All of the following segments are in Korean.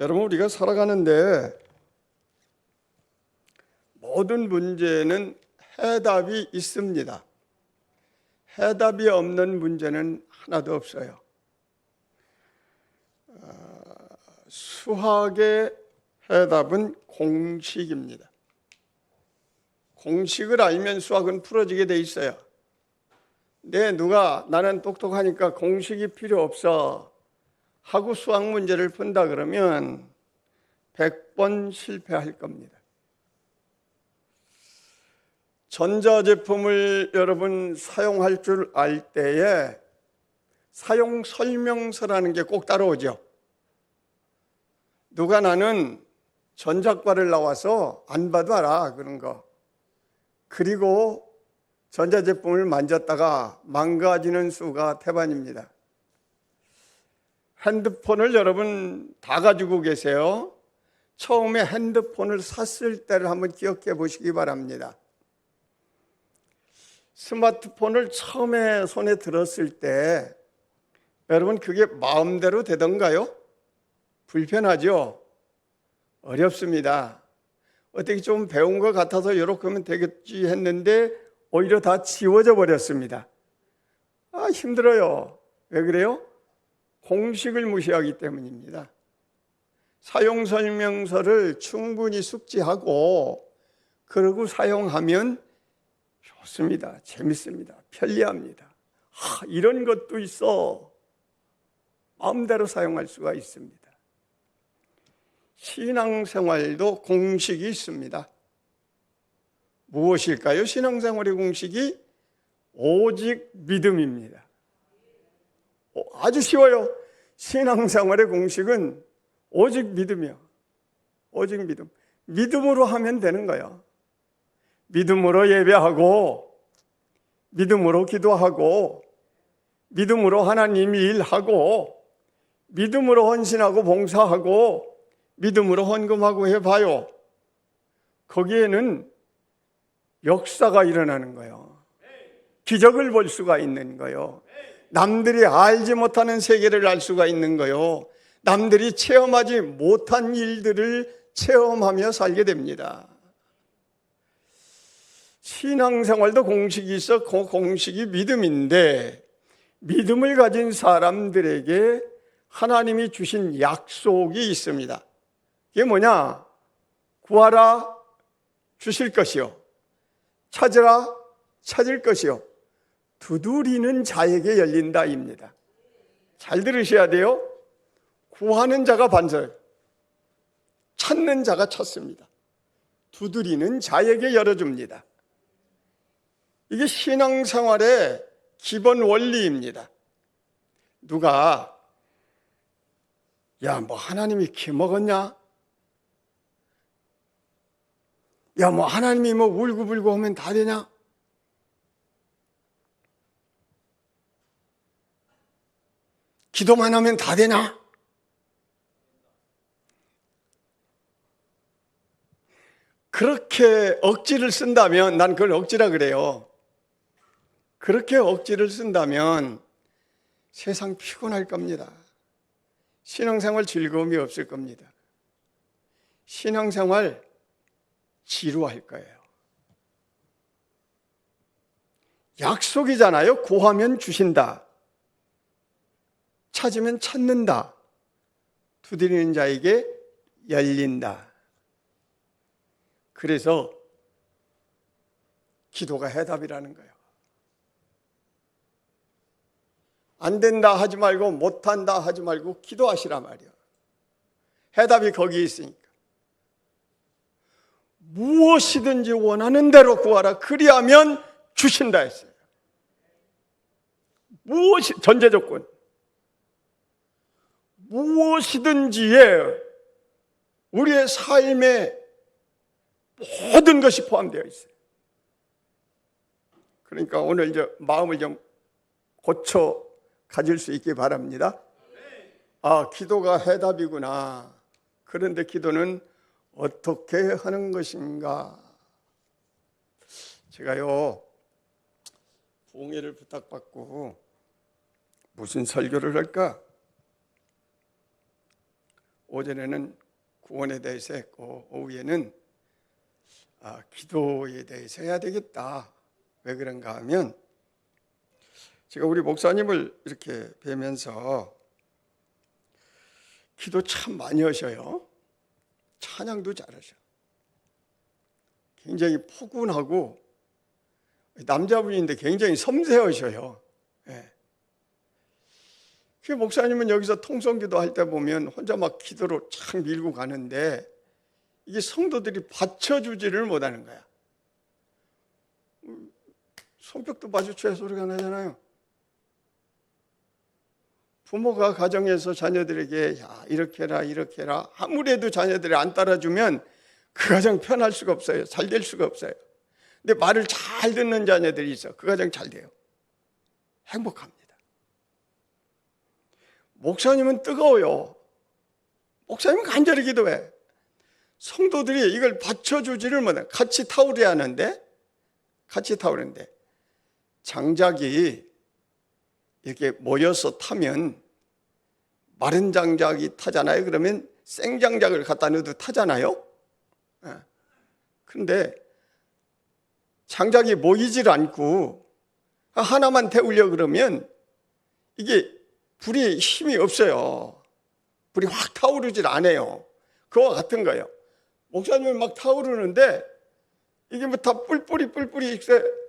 여러분, 우리가 살아가는데 모든 문제는 해답이 있습니다. 해답이 없는 문제는 하나도 없어요. 수학의 해답은 공식입니다. 공식을 알면 수학은 풀어지게 돼 있어요. 누가 나는 똑똑하니까 공식이 필요 없어 하고 수학 문제를 푼다 그러면 100번 실패할 겁니다. 전자제품을 여러분 사용할 줄 알 때에 사용 설명서라는 게 꼭 따라오죠. 누가 나는 전자과를 나와서 안 봐도 알아 그런 거. 그리고 전자제품을 만졌다가 망가지는 수가 태반입니다. 핸드폰을 여러분 다 가지고 계세요. 처음에 핸드폰을 샀을 때를 한번 기억해 보시기 바랍니다. 스마트폰을 처음에 손에 들었을 때 여러분 그게 마음대로 되던가요? 불편하죠? 어렵습니다. 어떻게 좀 배운 것 같아서 이렇게 하면 되겠지 했는데 오히려 다 지워져 버렸습니다. 힘들어요. 왜 그래요? 공식을 무시하기 때문입니다. 사용 설명서를 충분히 숙지하고 그러고 사용하면 좋습니다. 재밌습니다. 편리합니다. 이런 것도 있어. 마음대로 사용할 수가 있습니다. 신앙생활도 공식이 있습니다. 무엇일까요? 신앙생활의 공식이 오직 믿음입니다. 아주 쉬워요. 신앙생활의 공식은 오직 믿음이요. 오직 믿음. 믿음으로 하면 되는 거예요. 믿음으로 예배하고, 믿음으로 기도하고, 믿음으로 하나님 일하고, 믿음으로 헌신하고 봉사하고, 믿음으로 헌금하고 해봐요. 거기에는 역사가 일어나는 거예요. 기적을 볼 수가 있는 거예요. 남들이 알지 못하는 세계를 알 수가 있는 거예요. 남들이 체험하지 못한 일들을 체험하며 살게 됩니다. 신앙생활도 공식이 있어. 그 공식이 믿음인데 믿음을 가진 사람들에게 하나님이 주신 약속이 있습니다. 이게 뭐냐? 구하라 주실 것이요, 찾으라 찾을 것이요, 두드리는 자에게 열린다입니다. 잘 들으셔야 돼요. 구하는 자가 반설, 찾는 자가 찾습니다. 두드리는 자에게 열어줍니다. 이게 신앙생활의 기본 원리입니다. 누가 야, 뭐 하나님이 키 먹었냐? 야, 뭐 하나님이 뭐 울고불고 하면 다 되냐? 기도만 하면 다 되냐? 그렇게 억지를 쓴다면, 난 그걸 억지라 그래요. 그렇게 억지를 쓴다면 세상 피곤할 겁니다. 신앙생활 즐거움이 없을 겁니다. 신앙생활 지루할 거예요. 약속이잖아요. 구하면 주신다, 찾으면 찾는다, 두드리는 자에게 열린다. 그래서 기도가 해답이라는 거예요. 안 된다 하지 말고 못한다 하지 말고 기도하시라 말이야. 해답이 거기에 있으니까. 무엇이든지 원하는 대로 구하라 그리하면 주신다 했어요. 전제 조건. 무엇이든지에 우리의 삶에 모든 것이 포함되어 있어요. 그러니까 오늘 이제 마음을 좀 고쳐 가질 수 있기 바랍니다. 기도가 해답이구나. 그런데 기도는 어떻게 하는 것인가? 제가요, 부흥회를 부탁받고 무슨 설교를 할까? 오전에는 구원에 대해서 했고 오후에는 기도에 대해서 해야 되겠다. 왜 그런가 하면 제가 우리 목사님을 이렇게 뵈면서 기도 참 많이 하셔요. 찬양도 잘하셔. 굉장히 포근하고 남자분인데 굉장히 섬세하셔요. 예. 그 목사님은 여기서 통성기도 할 때 보면 혼자 막 기도로 착 밀고 가는데 이게 성도들이 받쳐주지를 못하는 거야. 손뼉도 마주쳐야 소리가 나잖아요. 부모가 가정에서 자녀들에게 야, 이렇게 해라 이렇게 해라 아무래도 자녀들이 안 따라주면 그 가정 편할 수가 없어요. 잘 될 수가 없어요. 근데 말을 잘 듣는 자녀들이 있어. 그 가정 잘 돼요. 행복합니다. 목사님은 뜨거워요. 목사님은 간절히 기도해. 성도들이 이걸 받쳐주지를 못해. 같이 타오르야 하는데 장작이 이렇게 모여서 타면 마른 장작이 타잖아요. 그러면 생장작을 갖다 넣어도 타잖아요. 그런데 장작이 모이질 않고 하나만 태우려 그러면 이게 불이 힘이 없어요. 불이 확 타오르질 않아요. 그와 같은 거예요. 목사님은 막 타오르는데 이게 뭐 다 뿔뿔이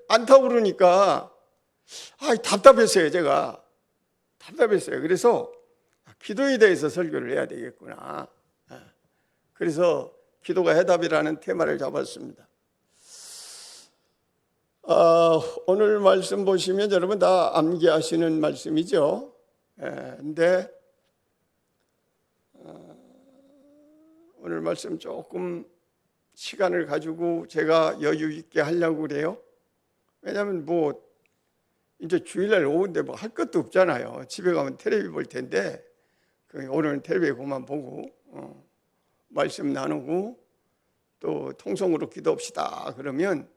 안 타오르니까 답답했어요. 제가 답답했어요. 그래서 기도에 대해서 설교를 해야 되겠구나. 그래서 기도가 해답이라는 테마를 잡았습니다. 오늘 말씀 보시면 여러분 다 암기하시는 말씀이죠. 근데 오늘 말씀 조금 시간을 가지고 제가 여유 있게 하려고 그래요. 왜냐하면 이제 주일날 오후인데 할 것도 없잖아요. 집에 가면 텔레비 볼 텐데 오늘은 텔레비 그만 보고 말씀 나누고 또 통성으로 기도합시다. 그러면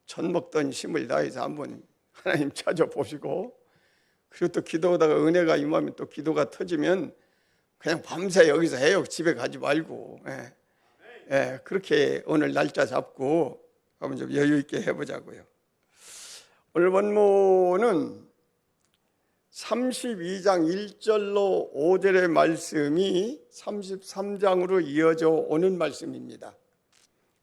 전 먹던 힘을 다해서 한번 하나님 찾아보시고 그리고 또 기도하다가 은혜가 임하면 또 기도가 터지면 그냥 밤새 여기서 해요. 집에 가지 말고. 그렇게 오늘 날짜 잡고 한번 좀 여유 있게 해보자고요. 오늘 본문은 32장 1절로 5절의 말씀이 33장으로 이어져 오는 말씀입니다.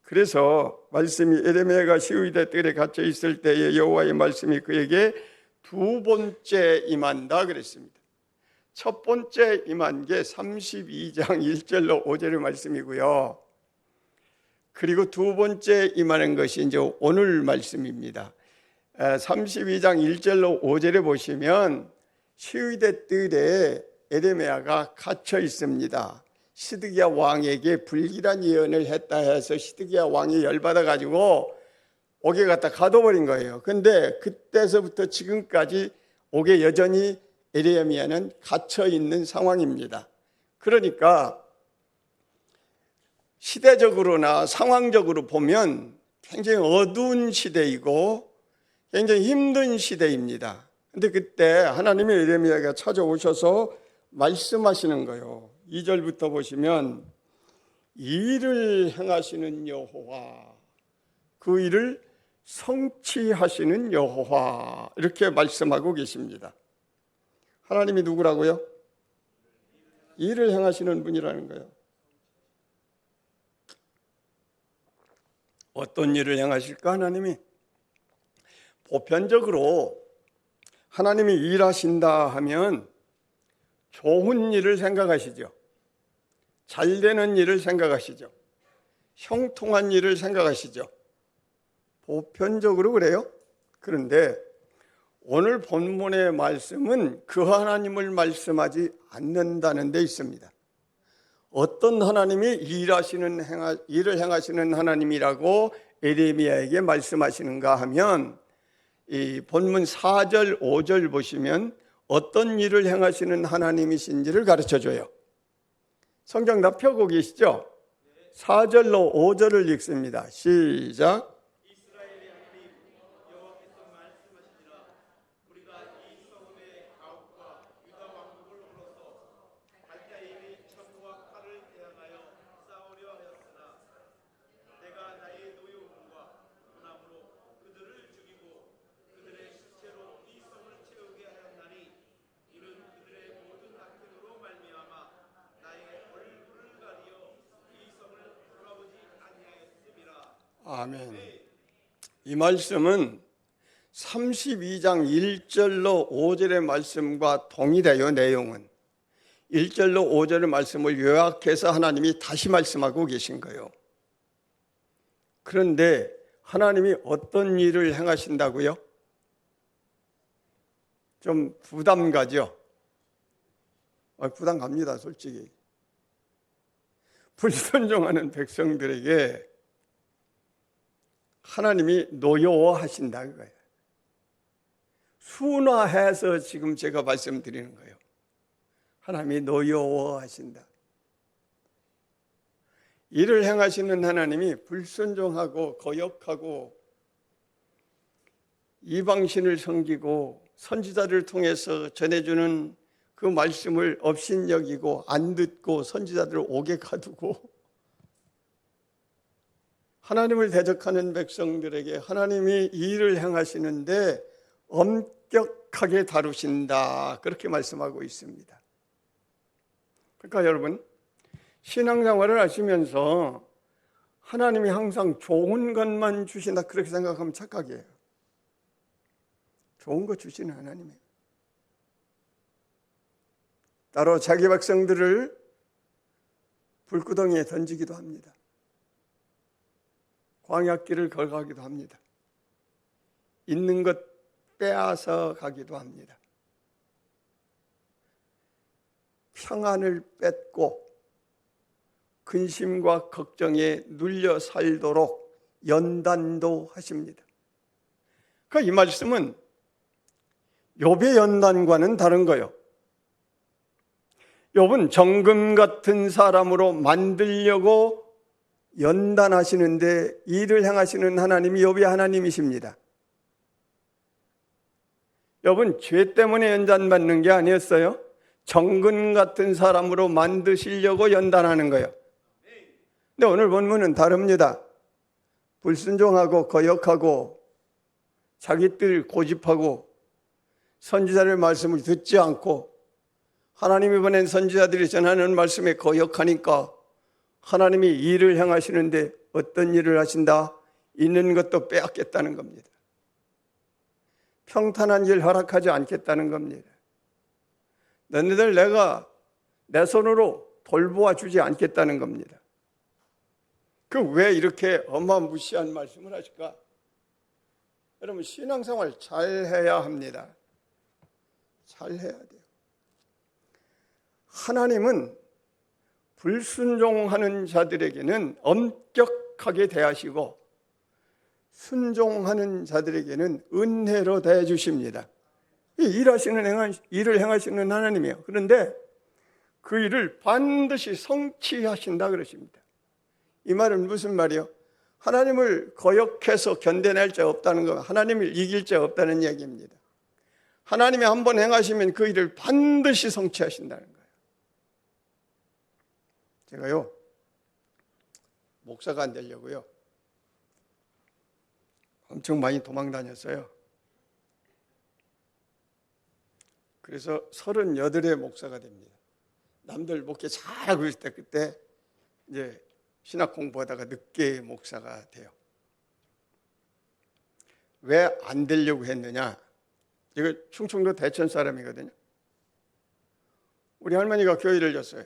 그래서 말씀이 에레미야가 시위대 뜰에 갇혀 있을 때에 여호와의 말씀이 그에게 두 번째 임한다 그랬습니다. 첫 번째 임한 게 32장 1절로 5절의 말씀이고요. 그리고 두 번째 임하는 것이 이제 오늘 말씀입니다. 32장 1절로 5절에 보시면 시위대 뜰에 에레미야가 갇혀 있습니다. 시드기야 왕에게 불길한 예언을 했다 해서 시드기야 왕이 열받아 가지고 옥에 갖다 가둬버린 거예요. 근데 그때서부터 지금까지 옥에 여전히 에레미야는 갇혀 있는 상황입니다. 그러니까 시대적으로나 상황적으로 보면 굉장히 어두운 시대이고 굉장히 힘든 시대입니다. 근데 그때 하나님의 에레미야가 찾아오셔서 말씀하시는 거예요. 2절부터 보시면 이 일을 행하시는 여호와, 그 일을 성취하시는 여호와 이렇게 말씀하고 계십니다. 하나님이 누구라고요? 이 일을 행하시는 분이라는 거예요. 어떤 일을 행하실까 하나님이? 보편적으로 하나님이 일하신다 하면 좋은 일을 생각하시죠. 잘 되는 일을 생각하시죠. 형통한 일을 생각하시죠. 보편적으로 그래요. 그런데 오늘 본문의 말씀은 그 하나님을 말씀하지 않는다는 데 있습니다. 어떤 하나님이 일을 행하시는 하나님이라고 에레미야에게 말씀하시는가 하면 이 본문 4절, 5절 보시면 어떤 일을 행하시는 하나님이신지를 가르쳐줘요. 성경 다 펴고 계시죠? 4절로 5절을 읽습니다. 시작. 아멘. 이 말씀은 32장 1절로 5절의 말씀과 동일해요. 내용은 1절로 5절의 말씀을 요약해서 하나님이 다시 말씀하고 계신 거예요. 그런데 하나님이 어떤 일을 행하신다고요? 좀 부담 가죠? 부담 갑니다, 솔직히. 불순종하는 백성들에게 하나님이 노여워하신다 그거예요. 순화해서 지금 제가 말씀드리는 거예요. 하나님이 노여워하신다. 이를 행하시는 하나님이 불순종하고 거역하고 이방신을 섬기고 선지자를 통해서 전해주는 그 말씀을 업신여기고 안 듣고 선지자들을 옥에 가두고 하나님을 대적하는 백성들에게 하나님이 이 일을 행하시는데 엄격하게 다루신다, 그렇게 말씀하고 있습니다. 그러니까 여러분, 신앙생활을 하시면서 하나님이 항상 좋은 것만 주신다 그렇게 생각하면 착각이에요. 좋은 거 주시는 하나님이에요. 따로 자기 백성들을 불구덩이에 던지기도 합니다. 광야길을 걸어가기도 합니다. 있는 것 빼앗아 가기도 합니다. 평안을 뺏고 근심과 걱정에 눌려 살도록 연단도 하십니다. 그러니까 이 말씀은 욥의 연단과는 다른 거예요. 욥은 정금 같은 사람으로 만들려고 연단하시는데 일을 행하시는 하나님이 욥의 하나님이십니다. 욥은 죄 때문에 연단받는 게 아니었어요. 정금 같은 사람으로 만드시려고 연단하는 거예요. 근데 오늘 본문은 다릅니다. 불순종하고 거역하고 자기 뜻을 고집하고 선지자의 말씀을 듣지 않고 하나님이 보낸 선지자들이 전하는 말씀에 거역하니까 하나님이 일을 행하시는데 어떤 일을 하신다? 있는 것도 빼앗겠다는 겁니다. 평탄한 일 허락하지 않겠다는 겁니다. 너희들 내가 내 손으로 돌보아 주지 않겠다는 겁니다. 그 왜 이렇게 어마무시한 말씀을 하실까? 여러분, 신앙생활 잘 해야 합니다. 잘 해야 돼요. 하나님은 불순종하는 자들에게는 엄격하게 대하시고 순종하는 자들에게는 은혜로 대해 주십니다. 일을 행하시는 하나님이에요. 그런데 그 일을 반드시 성취하신다 그러십니다. 이 말은 무슨 말이요? 하나님을 거역해서 견뎌낼 자 없다는 거, 하나님을 이길 자 없다는 얘기입니다. 하나님이 한번 행하시면 그 일을 반드시 성취하신다는 거예요. 제가요, 목사가 안 되려고요, 엄청 많이 도망 다녔어요. 그래서 38의 목사가 됩니다. 남들 목회 잘하고 있을 때 그때 이제 신학 공부하다가 늦게 목사가 돼요. 왜 안 되려고 했느냐? 이거 충청도 대천 사람이거든요. 우리 할머니가 교회를 졌어요.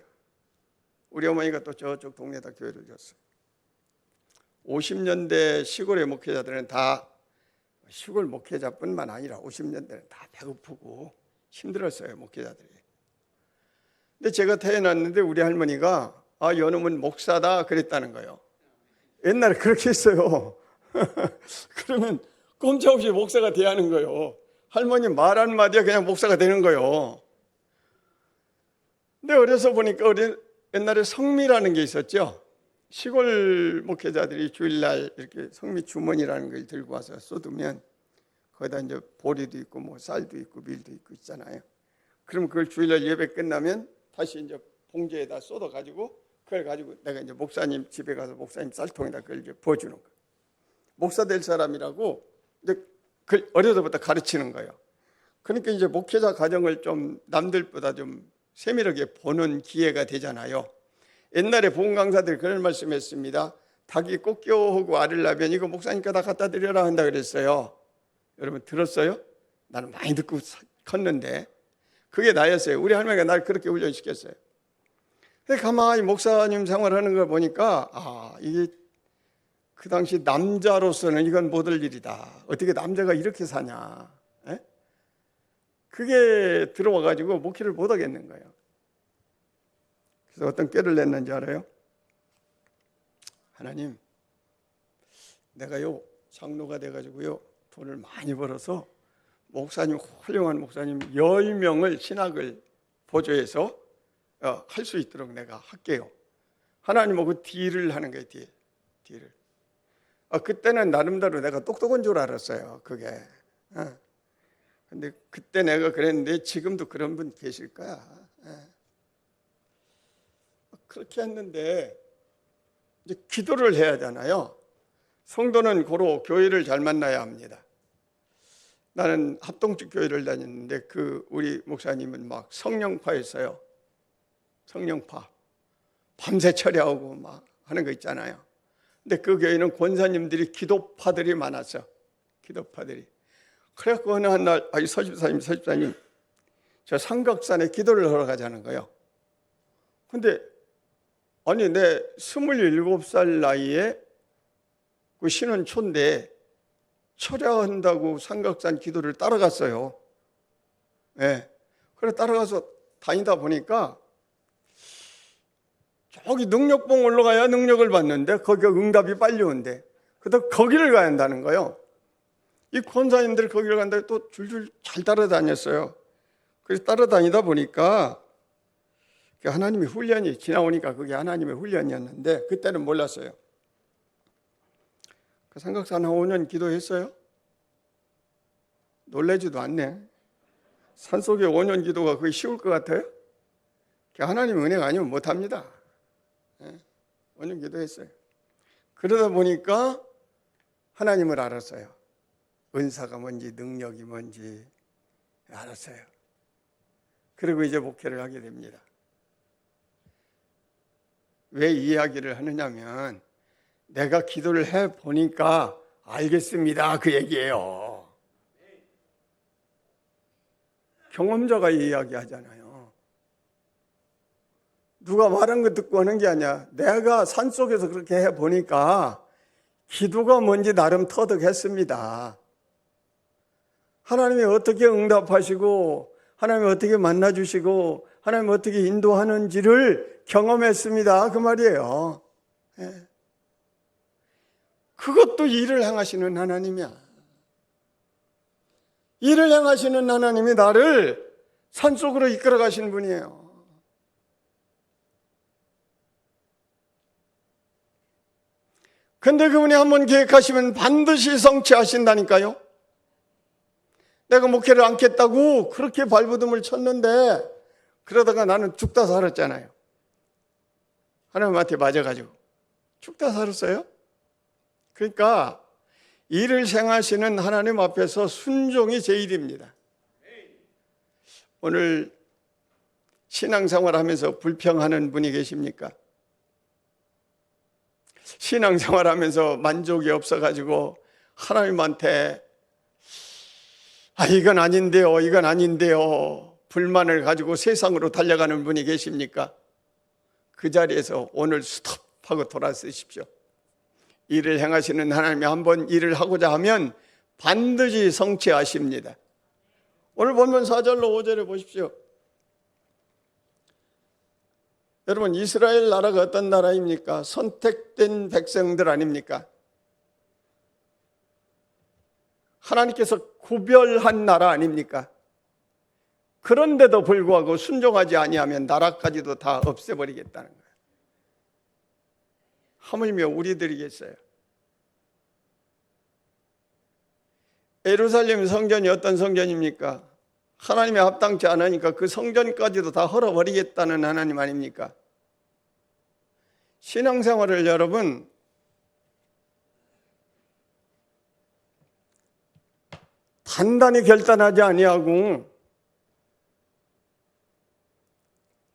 우리 어머니가 또 저쪽 동네에다 교회를 졌어요. 50년대 시골의 목회자들은 다, 시골 목회자뿐만 아니라 50년대는 다 배고프고 힘들었어요, 목회자들이. 근데 제가 태어났는데 우리 할머니가 요놈은 목사다 그랬다는 거예요. 옛날에 그렇게 했어요. 그러면 꼼짝없이 목사가 돼야 하는 거예요. 할머니 말 한마디에 그냥 목사가 되는 거예요. 근데 어려서 보니까 옛날에 성미라는 게 있었죠. 시골 목회자들이 주일날 이렇게 성미 주머니라는 걸 들고 와서 쏟으면 거기다 이제 보리도 있고 뭐 쌀도 있고 밀도 있고 있잖아요. 그럼 그걸 주일날 예배 끝나면 다시 이제 봉지에다 쏟아 가지고 그걸 가지고 내가 이제 목사님 집에 가서 목사님 쌀통에다 그걸 이제 부어주는 거예요. 목사 될 사람이라고 이제 그 어려서부터 가르치는 거예요. 그러니까 이제 목회자 가정을 좀 남들보다 좀 세밀하게 보는 기회가 되잖아요. 옛날에 복음 강사들이 그런 말씀했습니다. 닭이 꽃겨하고 알을 낳으면 이거 목사님께 다 갖다 드려라 한다 그랬어요. 여러분 들었어요? 나는 많이 듣고 컸는데 그게 나였어요. 우리 할머니가 날 그렇게 훈련시켰어요. 근데 가만히 목사님 생활하는 걸 보니까 이게 그 당시 남자로서는 이건 못할 일이다. 어떻게 남자가 이렇게 사냐. 에? 그게 들어와가지고 목회를 못 하겠는 거예요. 그래서 어떤 꾀를 냈는지 알아요? 하나님, 내가요 장로가 돼가지고요 돈을 많이 벌어서 목사님, 훌륭한 목사님 10명을 신학을 보조해서 할 수 있도록 내가 할게요. 하나님하고 딜을 하는 거예요. 딜을. 그때는 나름대로 내가 똑똑한 줄 알았어요. 그게. 근데 그때 내가 그랬는데 지금도 그런 분 계실 거야. 그렇게 했는데 이제 기도를 해야 하잖아요. 성도는 고로 교회를 잘 만나야 합니다. 나는 합동적 교회를 다녔는데 우리 목사님은 막 성령파였어요. 성령파. 밤새 철야하고 막 하는 거 있잖아요. 근데 그 교회는 권사님들이 기도파들이 많았어. 기도파들이. 그래갖고 어느 한날 서집사님 저 삼각산에 기도를 하러 가자는 거예요. 근데 아니 내 27살 나이에 그 신혼초인데 철야한다고 삼각산 기도를 따라갔어요. 네. 그래 따라가서 다니다 보니까 저기 능력봉 올라가야 능력을 받는데 거기가 응답이 빨리 온대. 그래서 거기를 가야 한다는 거예요. 이 권사님들이 거기를 간다고 또 줄줄 잘 따라다녔어요. 그래서 따라다니다 보니까 하나님의 훈련이 지나오니까 그게 하나님의 훈련이었는데 그때는 몰랐어요. 그 삼각산 한 5년 기도했어요. 놀라지도 않네. 산속에 5년 기도가 그게 쉬울 것 같아요? 하나님의 은혜가 아니면 못합니다. 5년 기도했어요. 그러다 보니까 하나님을 알았어요. 은사가 뭔지 능력이 뭔지 알았어요. 그리고 이제 목회를 하게 됩니다. 왜 이 이야기를 하느냐면 내가 기도를 해보니까 알겠습니다 그 얘기예요. 경험자가 이 이야기 하잖아요. 누가 말한 거 듣고 하는 게 아니야. 내가 산속에서 그렇게 해보니까 기도가 뭔지 나름 터득했습니다. 하나님이 어떻게 응답하시고 하나님이 어떻게 만나주시고 하나님이 어떻게 인도하는지를 경험했습니다 그 말이에요. 예. 그것도 일을 행하시는 하나님이야. 일을 행하시는 하나님이 나를 산속으로 이끌어 가신 분이에요. 근데 그분이 한번 계획하시면 반드시 성취하신다니까요. 내가 목회를 않겠다고 그렇게 발버둥을 쳤는데 그러다가 나는 죽다 살았잖아요. 하나님한테 맞아가지고 죽다 살았어요. 그러니까 일을 행하시는 하나님 앞에서 순종이 제일입니다. 오늘 신앙생활하면서 불평하는 분이 계십니까? 신앙생활하면서 만족이 없어가지고 하나님한테 이건 아닌데요, 이건 아닌데요 불만을 가지고 세상으로 달려가는 분이 계십니까? 그 자리에서 오늘 스톱하고 돌아서십시오. 일을 행하시는 하나님이 한번 일을 하고자 하면 반드시 성취하십니다. 오늘 본문 4절로 5절에 보십시오. 여러분 이스라엘 나라가 어떤 나라입니까? 선택된 백성들 아닙니까? 하나님께서 구별한 나라 아닙니까? 그런데도 불구하고 순종하지 아니하면 나라까지도 다 없애버리겠다는 거예요. 하물며 우리들이겠어요. 예루살렘 성전이 어떤 성전입니까? 하나님의 합당치 않으니까 그 성전까지도 다 헐어버리겠다는 하나님 아닙니까? 신앙생활을 여러분 단단히 결단하지 아니하고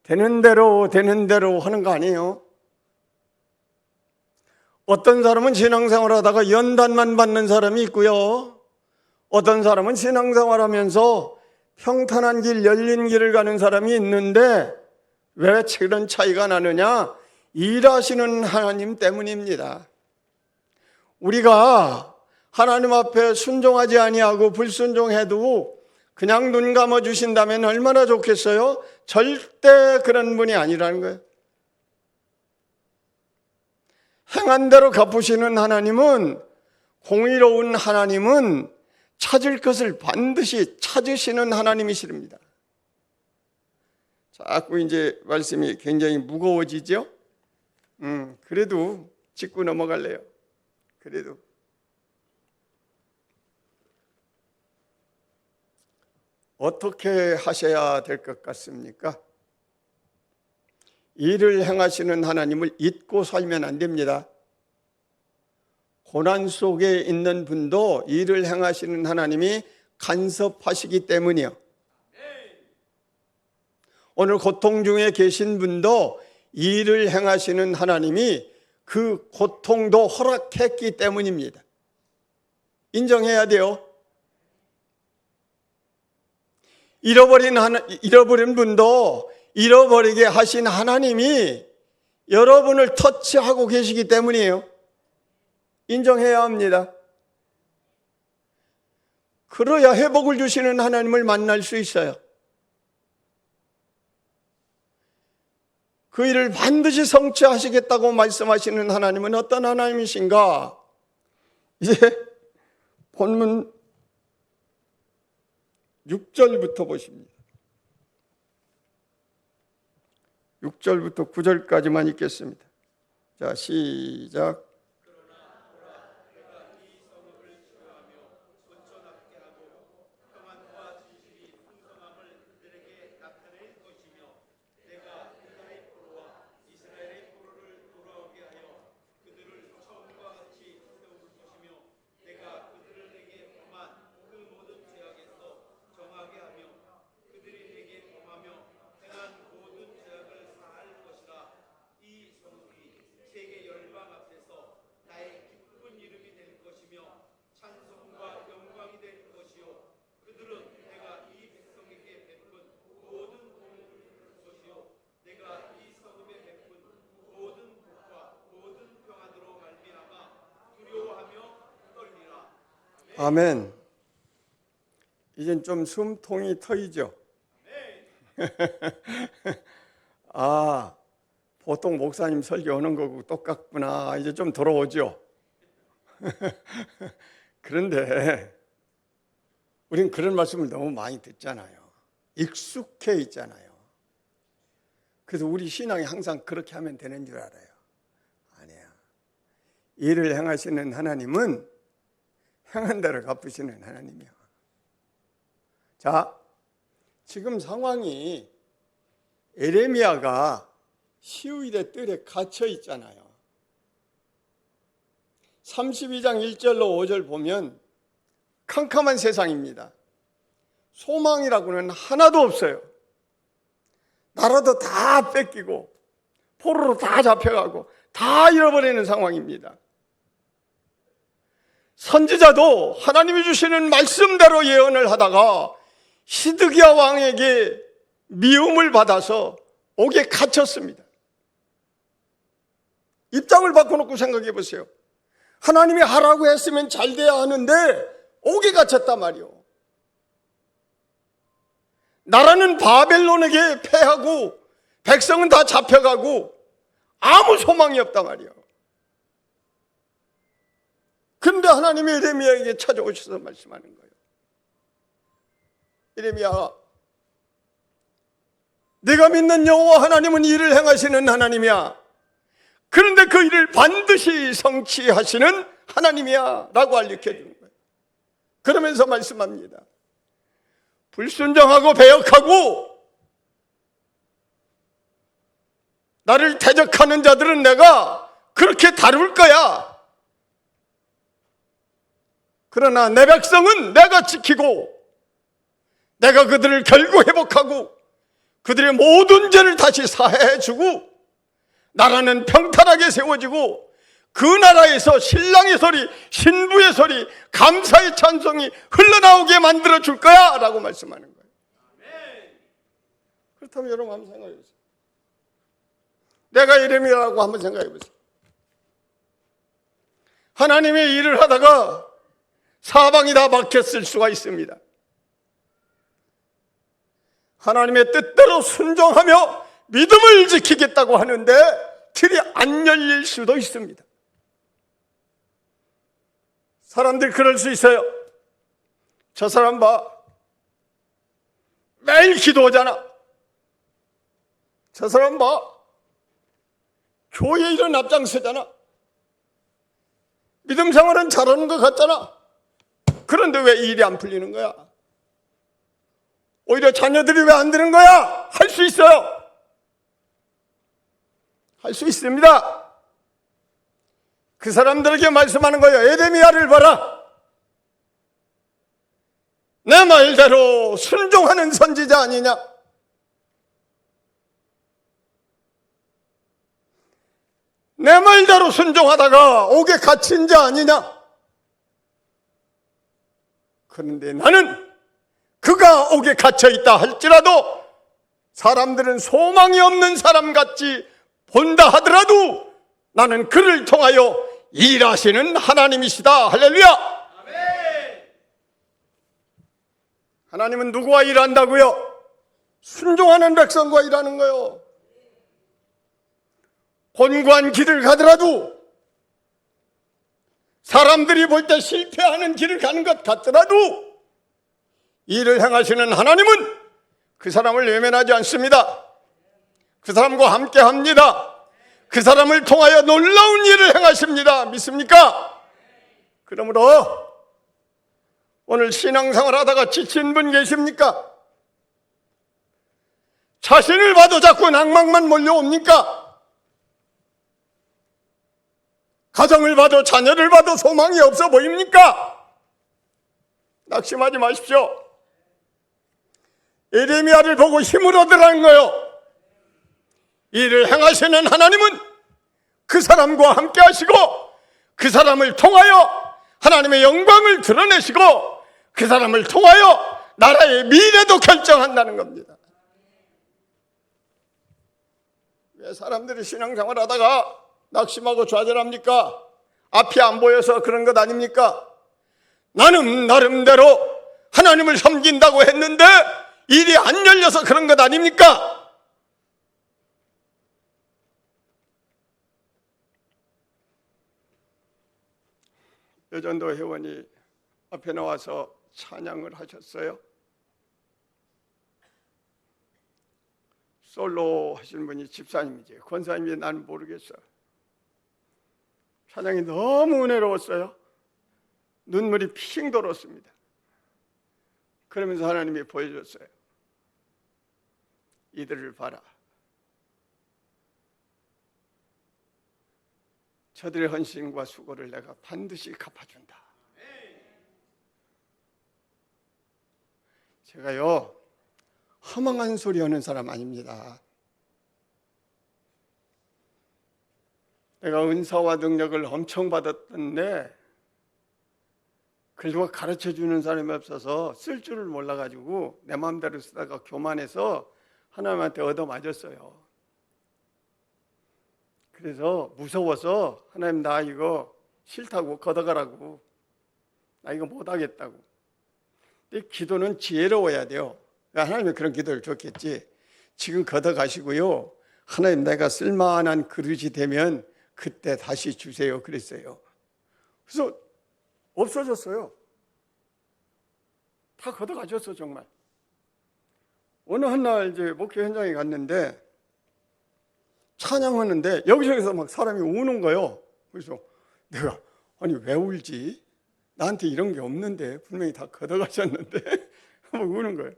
되는 대로 하는 거 아니에요? 어떤 사람은 신앙생활 하다가 연단만 받는 사람이 있고요. 어떤 사람은 신앙생활 하면서 평탄한 길, 열린 길을 가는 사람이 있는데 왜 그런 차이가 나느냐? 일하시는 하나님 때문입니다. 우리가 하나님 앞에 순종하지 아니하고 불순종해도 그냥 눈 감아 주신다면 얼마나 좋겠어요? 절대 그런 분이 아니라는 거예요. 행한 대로 갚으시는 하나님은, 공의로운 하나님은 찾을 것을 반드시 찾으시는 하나님이십니다. 자꾸 이제 말씀이 굉장히 무거워지죠? 그래도 짚고 넘어갈래요. 그래도 어떻게 하셔야 될 것 같습니까? 일을 행하시는 하나님을 잊고 살면 안 됩니다. 고난 속에 있는 분도 일을 행하시는 하나님이 간섭하시기 때문이요. 오늘 고통 중에 계신 분도 일을 행하시는 하나님이 그 고통도 허락했기 때문입니다. 인정해야 돼요. 잃어버린 분도 잃어버리게 하신 하나님이 여러분을 터치하고 계시기 때문이에요. 인정해야 합니다. 그래야 회복을 주시는 하나님을 만날 수 있어요. 그 일을 반드시 성취하시겠다고 말씀하시는 하나님은 어떤 하나님이신가? 이제 본문 6절부터 보십니다. 6절부터 9절까지만 읽겠습니다. 자, 시작. 아멘. 이젠 좀 숨통이 트이죠? 아, 보통 목사님 설교하는 거고 똑같구나. 이제 좀 들어오죠? 그런데 우린 그런 말씀을 너무 많이 듣잖아요. 익숙해 있잖아요. 그래서 우리 신앙이 항상 그렇게 하면 되는 줄 알아요. 아니야. 일을 행하시는 하나님은 행한 대로 갚으시는 하나님이야. 자, 지금 상황이 에레미야가 시위대 뜰에 갇혀 있잖아요. 32장 1절로 5절 보면 캄캄한 세상입니다. 소망이라고는 하나도 없어요. 나라도 다 뺏기고 포로로 다 잡혀가고 다 잃어버리는 상황입니다. 선지자도 하나님이 주시는 말씀대로 예언을 하다가 시드기야 왕에게 미움을 받아서 옥에 갇혔습니다. 입장을 바꿔놓고 생각해 보세요. 하나님이 하라고 했으면 잘 돼야 하는데 옥에 갇혔단 말이요. 나라는 바벨론에게 패하고 백성은 다 잡혀가고 아무 소망이 없단 말이요. 그런데 하나님이 에레미야에게 찾아오셔서 말씀하는 거예요. 에레미야, 내가 믿는 여호와 하나님은 일을 행하시는 하나님이야. 그런데 그 일을 반드시 성취하시는 하나님이야 라고 알려주는 거예요. 그러면서 말씀합니다. 불순종하고 배역하고 나를 대적하는 자들은 내가 그렇게 다룰 거야. 그러나 내 백성은 내가 지키고 내가 그들을 결국 회복하고 그들의 모든 죄를 다시 사해주고 나라는 평탄하게 세워지고 그 나라에서 신랑의 소리, 신부의 소리, 감사의 찬송이 흘러나오게 만들어 줄 거야 라고 말씀하는 거예요. 그렇다면 여러분 한번 생각해 보세요. 내가 예레미야라고 한번 생각해 보세요. 하나님의 일을 하다가 사방이 다 막혔을 수가 있습니다. 하나님의 뜻대로 순종하며 믿음을 지키겠다고 하는데 길이 안 열릴 수도 있습니다. 사람들이 그럴 수 있어요. 저 사람 봐, 매일 기도하잖아. 저 사람 봐, 교회 일은 앞장서잖아. 믿음 생활은 잘하는 것 같잖아. 그런데 왜 일이 안 풀리는 거야? 오히려 자녀들이 왜 안 되는 거야? 할 수 있어요. 할 수 있습니다. 그 사람들에게 말씀하는 거예요. 예레미야를 봐라. 내 말대로 순종하는 선지자 아니냐? 내 말대로 순종하다가 옥에 갇힌 자 아니냐? 그런데 나는 그가 옥에 갇혀 있다 할지라도 사람들은 소망이 없는 사람 같이 본다 하더라도 나는 그를 통하여 일하시는 하나님이시다. 할렐루야. 하나님은 누구와 일한다고요? 순종하는 백성과 일하는 거요. 곤고한 길을 가더라도, 사람들이 볼 때 실패하는 길을 가는 것 같더라도 일을 행하시는 하나님은 그 사람을 외면하지 않습니다. 그 사람과 함께 합니다. 그 사람을 통하여 놀라운 일을 행하십니다. 믿습니까? 그러므로 오늘 신앙생활 하다가 지친 분 계십니까? 자신을 봐도 자꾸 낭만만 몰려옵니까? 가정을 봐도 자녀를 봐도 소망이 없어 보입니까? 낙심하지 마십시오. 예레미야를 보고 힘을 얻으라는 거요. 일을 행하시는 하나님은 그 사람과 함께 하시고 그 사람을 통하여 하나님의 영광을 드러내시고 그 사람을 통하여 나라의 미래도 결정한다는 겁니다. 왜 사람들이 신앙생활 하다가 낙심하고 좌절합니까? 앞이 안 보여서 그런 것 아닙니까? 나는 나름대로 하나님을 섬긴다고 했는데 일이 안 열려서 그런 것 아닙니까? 여전도 회원이 앞에 나와서 찬양을 하셨어요. 솔로 하시는 분이 집사님이지, 권사님이 나는 모르겠어요. 찬양이 너무 은혜로웠어요. 눈물이 핑 돌았습니다. 그러면서 하나님이 보여줬어요. 이들을 봐라. 저들의 헌신과 수고를 내가 반드시 갚아준다. 제가요, 허망한 소리 하는 사람 아닙니다. 내가 은사와 능력을 엄청 받았던데 그걸 가르쳐주는 사람이 없어서 쓸 줄을 몰라가지고 내 마음대로 쓰다가 교만해서 하나님한테 얻어맞았어요. 그래서 무서워서 하나님 나 이거 싫다고 걷어가라고, 나 이거 못하겠다고. 근데 기도는 지혜로워야 돼요. 하나님이 그런 기도를 줬겠지. 지금 걷어가시고요, 하나님 내가 쓸만한 그릇이 되면 그때 다시 주세요 그랬어요. 그래서 없어졌어요. 다 걷어가셨어 정말. 어느 한날 이제 목회 현장에 갔는데 찬양하는데 여기저기서 막 사람이 우는 거예요. 그래서 내가 아니 왜 울지? 나한테 이런 게 없는데 분명히 다 걷어가셨는데 막 우는 거예요.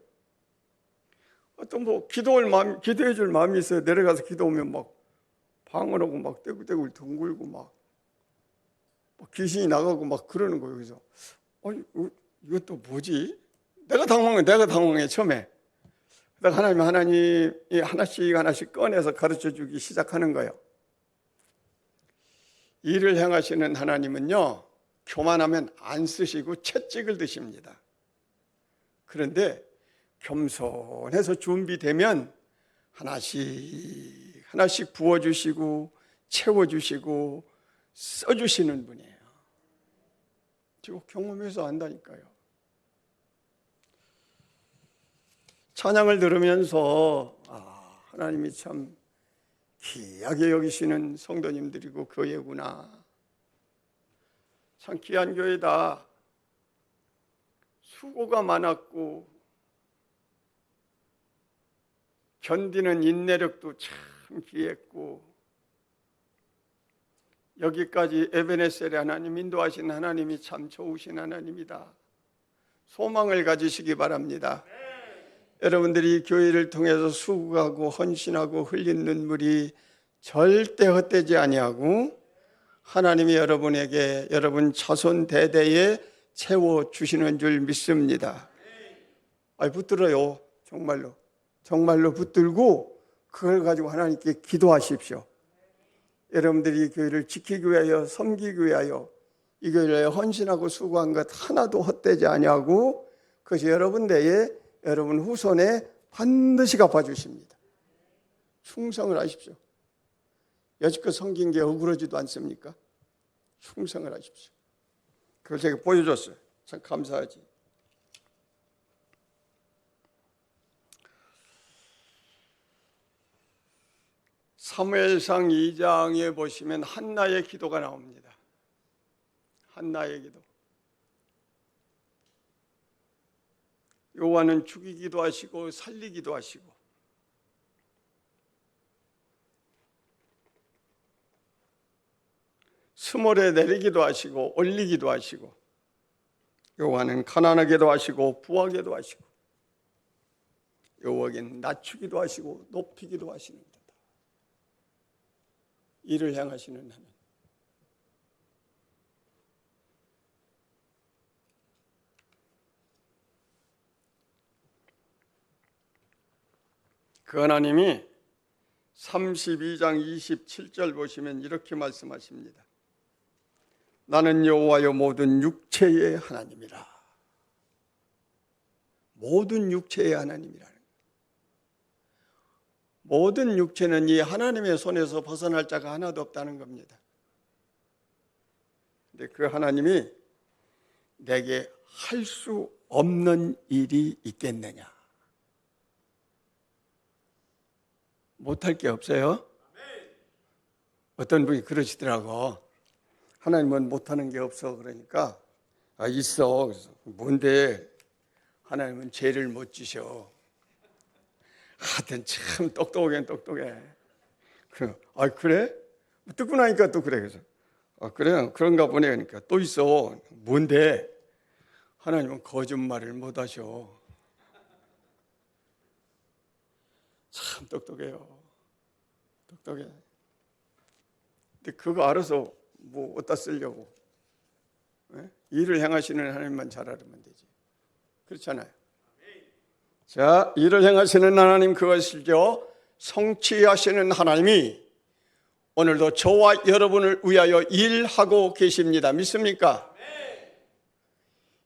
또 뭐 기도해 줄 마음이 있어요. 내려가서 기도하면 막 방언하고 막 떼굴떼굴 둥글고 막 귀신이 나가고 막 그러는 거예요. 그래서 아니 이것도 뭐지? 내가 당황해 처음에. 그러다가 하나님이 하나씩 꺼내서 가르쳐 주기 시작하는 거예요. 일을 행하시는 하나님은요, 교만하면 안 쓰시고 채찍을 드십니다. 그런데 겸손해서 준비되면 하나씩 하나씩 부어주시고 채워주시고 써주시는 분이에요. 지금 경험해서 안다니까요. 찬양을 들으면서 하나님이 참 귀하게 여기시는 성도님들이고 교회구나. 참 귀한 교회다. 수고가 많았고 견디는 인내력도 참 귀했고 여기까지 에베네셀의 하나님, 인도하신 하나님이 참 좋으신 하나님이다. 소망을 가지시기 바랍니다. 여러분들이 교회를 통해서 수고하고 헌신하고 흘린 눈물이 절대 헛되지 아니하고 하나님이 여러분에게 여러분 자손 대대에 채워주시는 줄 믿습니다. 붙들어요. 정말로 붙들고 그걸 가지고 하나님께 기도하십시오. 여러분들이 이 교회를 지키기 위하여, 섬기기 위하여 이 교회를 헌신하고 수고한 것 하나도 헛되지 아니하고 그것이 여러분 대에 여러분 후손에 반드시 갚아주십니다. 충성을 하십시오. 여지껏 섬긴 게 억울하지도 않습니까? 충성을 하십시오. 그걸 제가 보여줬어요. 참 감사하지. 사무엘상 2장에 보시면 한나의 기도가 나옵니다. 한나의 기도. 여호와는 죽이기도 하시고 살리기도 하시고 스몰에 내리기도 하시고 올리기도 하시고 여호와는 가난하게도 하시고 부하게도 하시고 여호와에겐 낮추기도 하시고 높이기도 하시는 데다. 일을 행하시는 하나님. 그 하나님이 32장 27절 보시면 이렇게 말씀하십니다. 나는 여호와여 모든 육체의 하나님이라. 모든 육체의 하나님이라는 거예요. 모든 육체는 이 하나님의 손에서 벗어날 자가 하나도 없다는 겁니다. 근데 그 하나님이 내게 할 수 없는 일이 있겠느냐? 못할 게 없어요? 어떤 분이 그러시더라고. 하나님은 못하는 게 없어. 그러니까 있어. 그래서 뭔데? 하나님은 죄를 못 지셔. 하여튼 참 똑똑하긴 똑똑해. 그래? 듣고 나니까 또 그래. 그래서 그래? 그런가 보네. 그러니까 또 있어. 뭔데? 하나님은 거짓말을 못 하셔. 참 똑똑해요. 똑똑해. 근데 그거 알아서 뭐 어디다 쓰려고? 일을 행하시는 하나님만 잘 알으면 되지. 그렇잖아요. 자, 일을 행하시는 하나님 그것이죠. 성취하시는 하나님이 오늘도 저와 여러분을 위하여 일하고 계십니다. 믿습니까?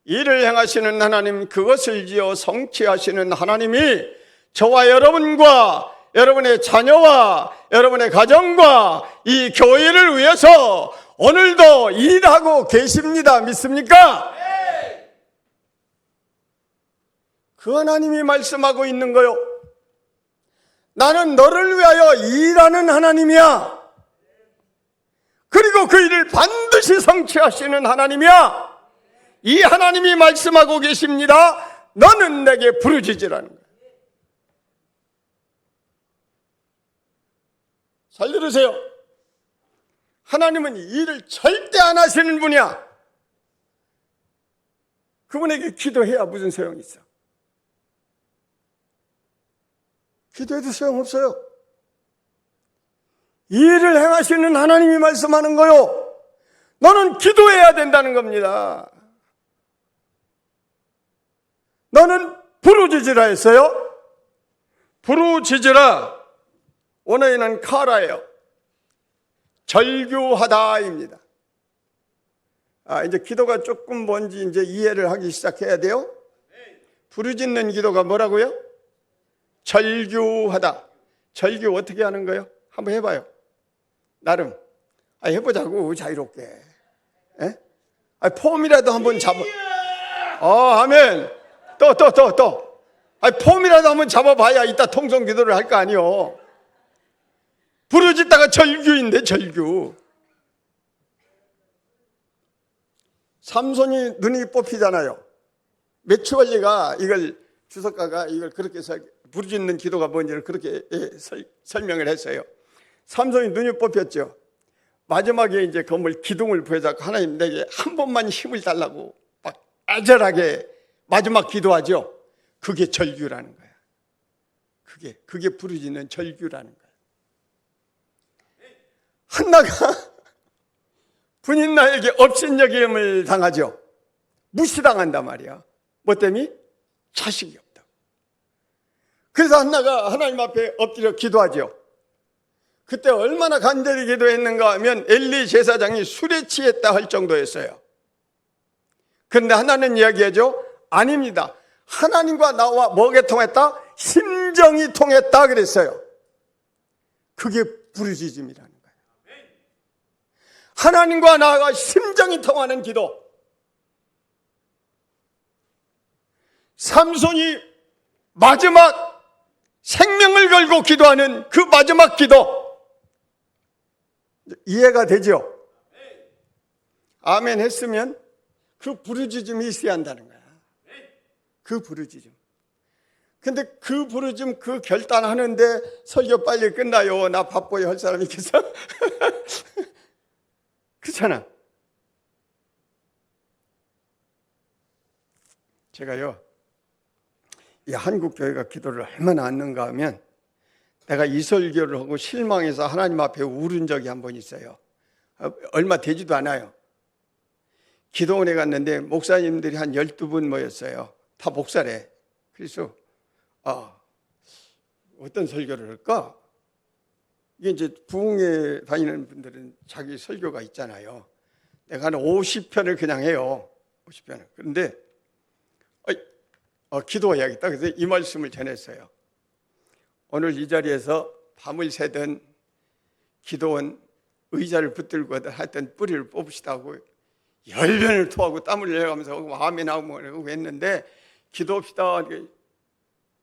일을 행하시는 하나님 그것을지요 성취하시는 하나님이 저와 여러분과 여러분의 자녀와 여러분의 가정과 이 교회를 위해서 오늘도 일하고 계십니다. 믿습니까? 그 하나님이 말씀하고 있는 거요. 나는 너를 위하여 일하는 하나님이야. 그리고 그 일을 반드시 성취하시는 하나님이야. 이 하나님이 말씀하고 계십니다. 너는 내게 부르짖으라는 거예요. 잘 들으세요. 하나님은 일을 절대 안 하시는 분이야. 그분에게 기도해야 무슨 소용이 있어? 기도해도 소용없어요. 일을 행하시는 하나님이 말씀하는 거요. 너는 기도해야 된다는 겁니다. 너는 부르짖으라 했어요. 부르짖으라. 원어에는 카라예요. 절규하다입니다. 이제 기도가 조금 뭔지 이제 이해를 하기 시작해야 돼요. 부르짖는 기도가 뭐라고요? 절규하다. 절규 어떻게 하는 거예요? 한번 해봐요. 나름. 해보자고, 자유롭게. 에? 폼이라도 한번 잡아. 아멘. 또. 폼이라도 한번 잡아봐야 이따 통성 기도를 할 거 아니요. 부르짖다가 절규인데, 절규. 삼손이 눈이 뽑히잖아요. 매추얼리가 이걸, 주석가가 이걸 그렇게 부르짖는 기도가 뭔지를 그렇게 설명을 했어요. 삼손이 눈이 뽑혔죠. 마지막에 이제 건물 기둥을 보여서 하나님 내게 한 번만 힘을 달라고 막 애절하게 마지막 기도하죠. 그게 절규라는 거야. 그게 부르짖는 절규라는 거야. 한나가 분인나에게 업신여김을 당하죠. 무시당한단 말이야. 뭐 때문에? 자식이 없다고. 그래서 한나가 하나님 앞에 엎드려 기도하죠. 그때 얼마나 간절히 기도했는가 하면 엘리 제사장이 술에 취했다 할 정도였어요. 그런데 하나는 이야기하죠. 아닙니다. 하나님과 나와 뭐가 통했다? 심정이 통했다 그랬어요. 그게 부르짖음이라는 거예요. 하나님과 나와 심정이 통하는 기도. 삼손이 마지막 생명을 걸고 기도하는 그 마지막 기도. 이해가 되죠? 아멘 했으면 그 부르짖음이 있어야 한다는 거야. 그 부르짖음. 근데 그 부르짖음 그 결단하는데 설교 빨리 끝나요. 나 바빠요 할 사람이 있겠어? 그렇잖아. 제가요, 이 한국 교회가 기도를 얼마나 않는가 하면 내가 이 설교를 하고 실망해서 하나님 앞에 울은 적이 한 번 있어요. 얼마 되지도 않아요. 기도원에 갔는데 목사님들이 한 12분 모였어요. 다 목사래. 그래서 어떤 설교를 할까? 이게 이제 부흥회 다니는 분들은 자기 설교가 있잖아요. 내가 한 50편을 그냥 해요. 50편을. 그런데 기도해야겠다. 그래서 이 말씀을 전했어요. 오늘 이 자리에서 밤을 새든 기도원 의자를 붙들고 하여튼 뿌리를 뽑으시다고 열변을 토하고 땀을 내려가면서 아멘 하고 했는데 기도합시다.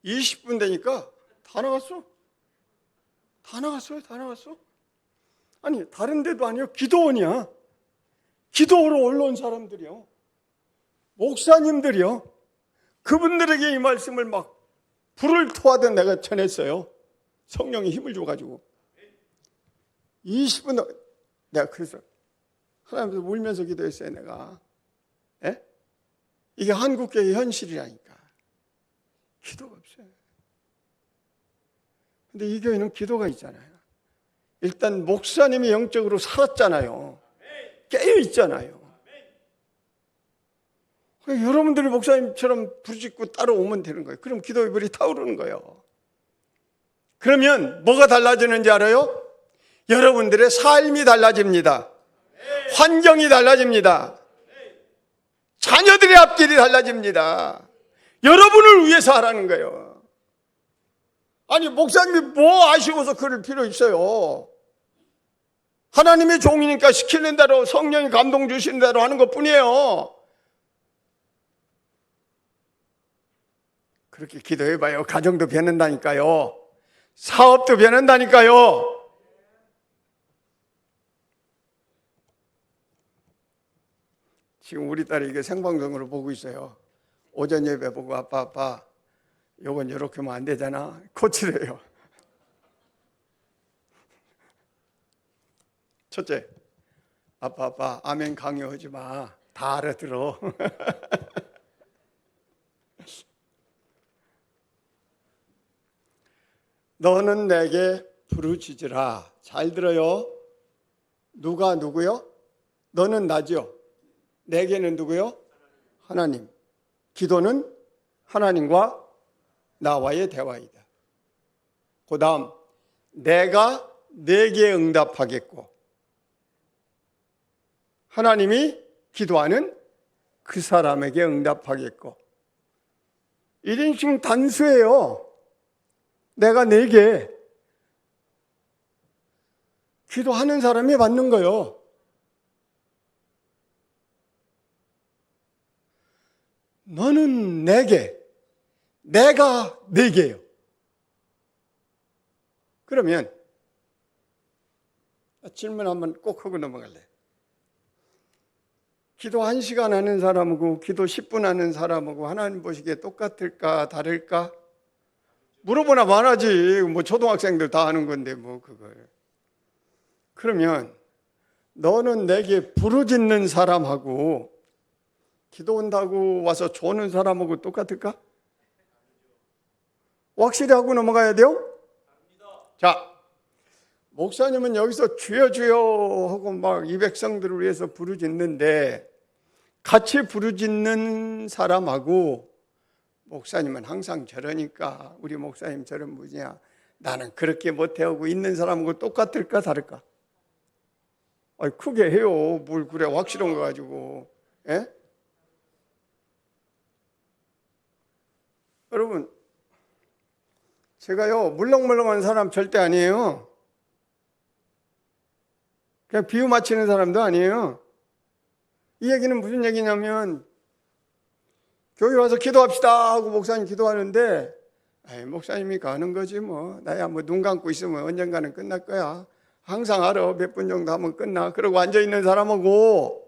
20분 되니까 다 나갔어. 다 나갔어. 아니 다른 데도 아니요. 기도원이야. 기도로 올라온 사람들이요. 목사님들이요. 그분들에게 이 말씀을 막 불을 토하던 내가 전했어요. 성령이 힘을 줘가지고 20분 내가 그래서 하나님께서 울면서 기도했어요. 내가 이게 한국교회의 현실이라니까. 기도가 없어요. 근데 이 교회는 기도가 있잖아요. 일단 목사님이 영적으로 살았잖아요. 깨어 있잖아요. 여러분들이 목사님처럼 부르짖고 따라오면 되는 거예요. 그럼 기도의 불이 타오르는 거예요. 그러면 뭐가 달라지는지 알아요? 여러분들의 삶이 달라집니다. 환경이 달라집니다. 자녀들의 앞길이 달라집니다. 여러분을 위해서 하라는 거예요. 아니 목사님이 뭐 아쉬워서 그럴 필요 있어요. 하나님의 종이니까 시키는 대로 성령이 감동 주시는 대로 하는 것뿐이에요. 그렇게 기도해봐요. 가정도 변한다니까요. 사업도 변한다니까요. 지금 우리 딸이 이게 생방송으로 보고 있어요. 오전 예배 보고 아빠 요건 이렇게 하면 안 되잖아. 고치래요. 첫째, 아빠 아멘 강요하지 마. 다 알아들어. 너는 내게 부르짖으라. 잘 들어요. 누가 누구요? 너는 나죠. 내게는 누구요? 하나님. 기도는 하나님과 나와의 대화이다. 그 다음 내가 내게 응답하겠고 하나님이 기도하는 그 사람에게 응답하겠고. 1인칭 단수예요. 내가 4개. 기도하는 사람이 받는 거요. 너는 4개, 내가 4개요. 그러면 질문 한번 꼭 하고 넘어갈래. 기도 1시간 하는 사람하고 기도 10분 하는 사람하고 하나님 보시기에 똑같을까 다를까? 물어보나 말하지. 뭐 초등학생들 다 하는 건데 뭐 그걸. 그러면 너는 내게 부르짖는 사람하고 기도 온다고 와서 조는 사람하고 똑같을까? 확실히 하고 넘어가야 돼요? 자, 목사님은 여기서 주여 주여 하고 막 이 백성들을 위해서 부르짖는데 같이 부르짖는 사람하고 목사님은 항상 저러니까 우리 목사님 저런 분이야. 나는 그렇게 못해오고 있는 사람하고 똑같을까 다를까? 아니, 크게 해요. 뭘 그래 확실한 거 가지고. 예? 여러분, 제가요 물렁물렁한 사람 절대 아니에요. 그냥 비유 맞히는 사람도 아니에요. 이 얘기는 무슨 얘기냐면 교회 와서 기도합시다 하고 목사님 기도하는데 목사님이 가는 거지 뭐. 나야 뭐 눈 감고 있으면 언젠가는 끝날 거야. 항상 알아. 몇 분 정도 하면 끝나. 그러고 앉아있는 사람하고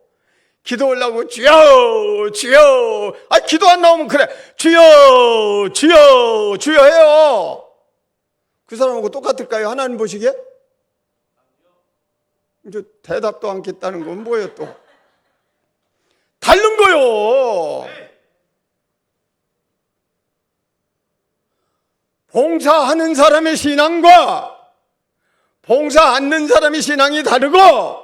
기도 하려고 주여 주여 기도 안 나오면 그래 주여 주여 주여 해요. 그 사람하고 똑같을까요? 하나님 보시기에? 이제 대답도 않겠다는 건 뭐예요 또? 다른 거요. 봉사하는 사람의 신앙과 봉사 않는 사람의 신앙이 다르고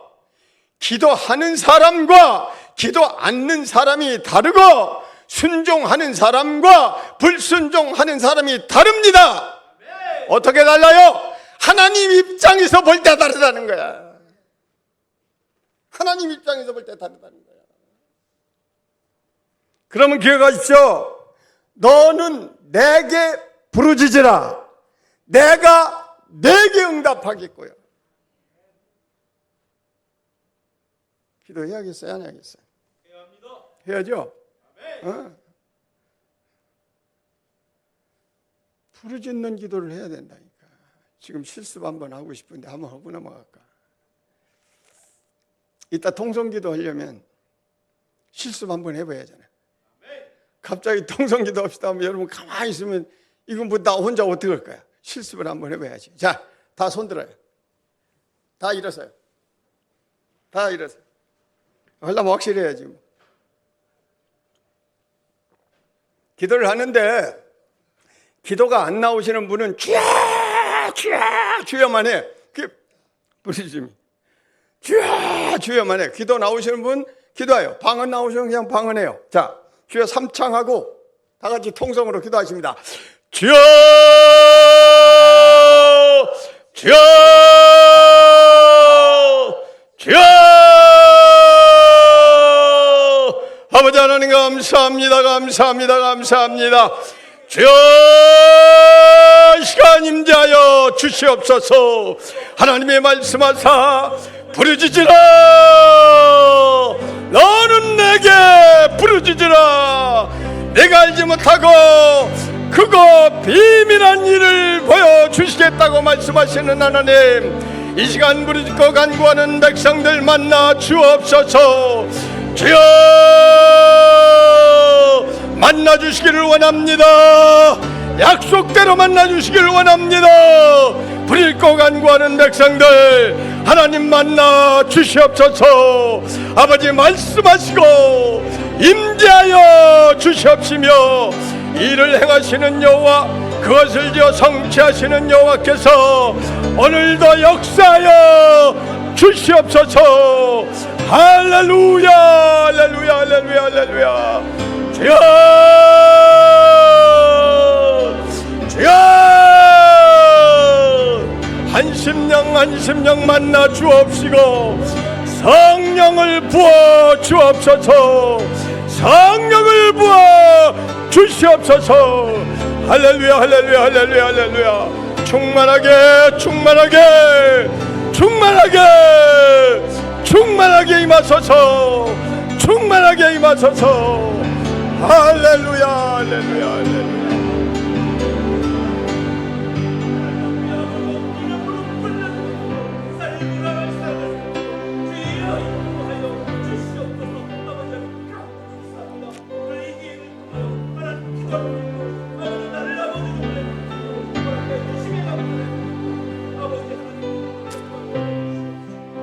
기도하는 사람과 기도 않는 사람이 다르고 순종하는 사람과 불순종하는 사람이 다릅니다. 어떻게 달라요? 하나님 입장에서 볼 때 다르다는 거야. 하나님 입장에서 볼 때 다르다는 거야. 그러면 기억하십시오. 너는 내게 부르짖으라. 내가 내게 응답하겠고요. 기도해야겠어요? 안 해야겠어요? 해야죠? 부르짖는 기도를 해야 된다니까. 지금 실습 한번 하고 싶은데 한번 하고 넘어갈까? 이따 통성기도 하려면 실습 한번 해봐야 하잖아요. 갑자기 통성기도 합시다 하면 여러분 가만히 있으면 이건 뭐 나 혼자 어떻게 할 거야? 실습을 한번 해봐야지. 자, 다 손들어요. 다 일어서요. 다 일어서요. 하려면 확실히 해야지. 기도를 하는데 기도가 안 나오시는 분은 주여 주여 주여만 해. 그 부르짖음이 주여 주여만 해. 기도 나오시는 분 기도해요. 방언 나오시면 그냥 방언해요. 자, 주여 3창하고 다 같이 통성으로 기도하십니다. 주여 주여 주여. 아버지 하나님 감사합니다. 감사합니다. 감사합니다. 주여 시간 임재하여 주시옵소서. 하나님의 말씀하사 부르짖으라. 너는 내게 부르짖으라. 내가 알지 못하고 크고 비밀한 일을 보여주시겠다고 말씀하시는 하나님, 이 시간 부르짖고 간구하는 백성들 만나 주옵소서. 주여 만나주시기를 원합니다. 약속대로 만나주시기를 원합니다. 부르짖고 간구하는 백성들 하나님 만나 주시옵소서. 아버지 말씀하시고 임재하여 주시옵시며 일을 행하시는 여호와, 그것을 지어 성취하시는 여호와께서 오늘도 역사하여 주시옵소서. 할렐루야 할렐루야 할렐루야 할렐루야. 주여 주여 한 심령 한 심령 만나 주옵시고 성령을 부어 주옵소서. 성령을 부어 주시옵소서. 할렐루야 할렐루야 할렐루야 할렐루야. 충만하게 충만하게 충만하게 충만하게 임하소서. 충만하게 임하소서. 할렐루야 할렐루야 할렐루야.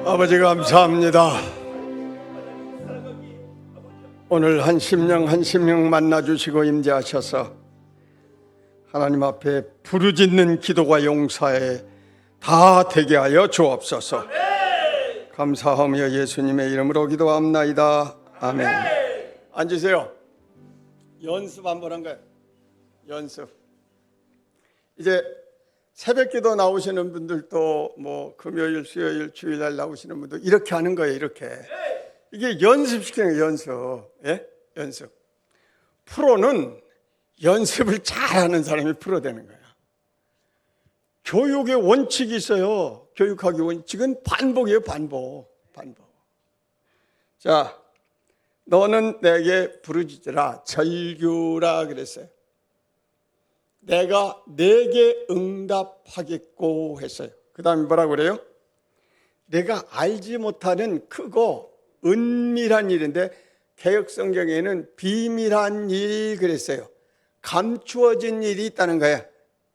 아버지 감사합니다. 오늘 한 심령 만나주시고 임재하셔서 하나님 앞에 부르짖는 기도가 용사에 다 되게 하여 주옵소서. 감사하며 예수님의 이름으로 기도합나이다. 아멘. 앉으세요. 연습 한번 한 거예요. 연습. 이제 새벽기도 나오시는 분들도 뭐 금요일, 수요일, 주일날 나오시는 분들 이렇게 하는 거예요. 이렇게. 이게 연습시키는 거예요. 연습. 예? 연습. 프로는 연습을 잘하는 사람이 프로 되는 거야. 교육의 원칙이 있어요. 교육학의 원칙은 반복이에요. 반복. 자, 너는 내게 부르짖으라 절규라 그랬어요. 내가 내게 응답하겠고 했어요. 그 다음에 뭐라고 그래요? 내가 알지 못하는 크고 은밀한 일인데 개역성경에는 비밀한 일 그랬어요. 감추어진 일이 있다는 거예요.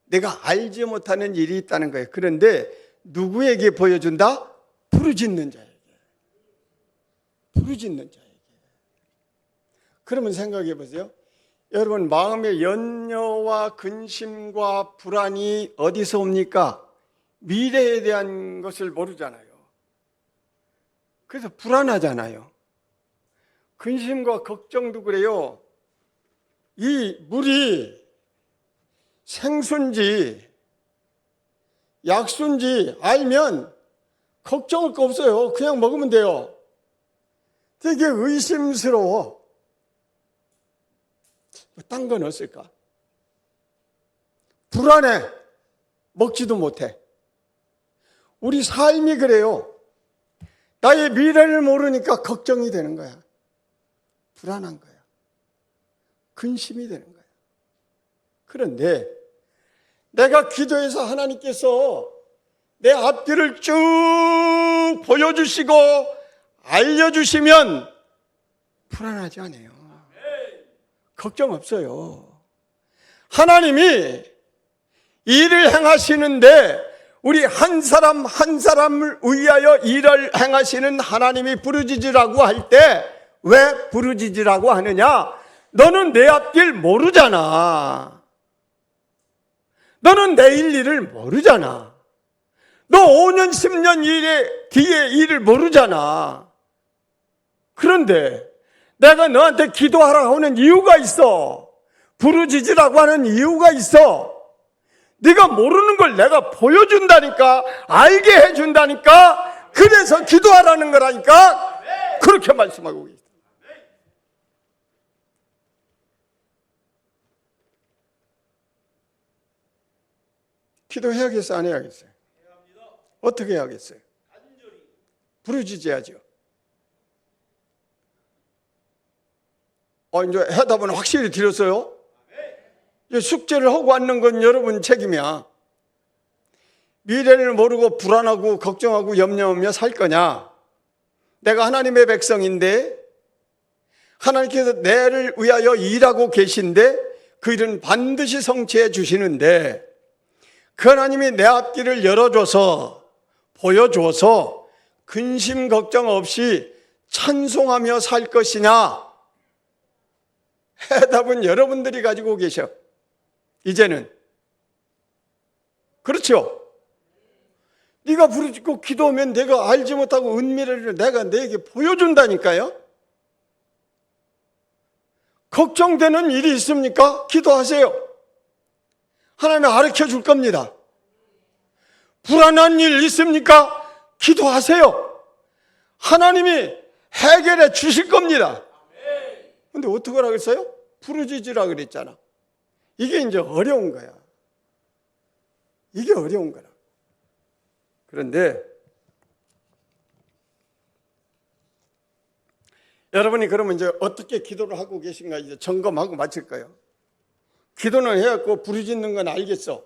내가 알지 못하는 일이 있다는 거예요. 그런데 누구에게 보여준다? 부르짖는 자에게. 부르짖는 자에게. 그러면 생각해 보세요. 여러분 마음의 염려와 근심과 불안이 어디서 옵니까? 미래에 대한 것을 모르잖아요. 그래서 불안하잖아요. 근심과 걱정도 그래요. 이 물이 생수인지 약수인지 알면 걱정할 거 없어요. 그냥 먹으면 돼요. 되게 의심스러워. 딴 건 없을까? 불안해. 먹지도 못해. 우리 삶이 그래요. 나의 미래를 모르니까 걱정이 되는 거야. 불안한 거야. 근심이 되는 거야. 그런데 내가 기도해서 하나님께서 내 앞길을 쭉 보여주시고 알려주시면 불안하지 않아요. 걱정 없어요. 하나님이 일을 행하시는데 우리 한 사람 한 사람을 위하여 일을 행하시는 하나님이 부르짖으라고 할 때 왜 부르짖으라고 하느냐? 너는 내 앞길 모르잖아. 너는 내일 일을 모르잖아. 너 5년 10년 뒤에 일을 모르잖아. 그런데 내가 너한테 기도하라고 하는 이유가 있어. 부르짖으라고 하는 이유가 있어. 네가 모르는 걸 내가 보여준다니까. 알게 해준다니까. 그래서 기도하라는 거라니까. 그렇게 말씀하고 있어요. 기도해야겠어요? 안 해야겠어요? 어떻게 해야겠어요? 부르짖어야죠. 이제 해답은 확실히 드렸어요. 숙제를 하고 왔는 건 여러분 책임이야. 미래를 모르고 불안하고 걱정하고 염려하며 살 거냐? 내가 하나님의 백성인데 하나님께서 나를 위하여 일하고 계신데 그 일은 반드시 성취해 주시는데 그 하나님이 내 앞길을 열어줘서 보여줘서 근심 걱정 없이 찬송하며 살 것이냐? 해답은 여러분들이 가지고 계셔. 이제는. 그렇죠? 네가 부르짖고 기도하면 내가 알지 못하고 은밀을 내가 내게 보여준다니까요. 걱정되는 일이 있습니까? 기도하세요. 하나님이 가르쳐 줄 겁니다. 불안한 일 있습니까? 기도하세요. 하나님이 해결해 주실 겁니다. 근데 어떻게 하라고 했어요? 부르짖으라 그랬잖아. 이게 이제 어려운 거야. 이게 어려운 거라. 그런데 여러분이 그러면 이제 어떻게 기도를 하고 계신가 이제 점검하고 마칠 거예요. 기도는 해갖고 부르짖는 건 알겠어.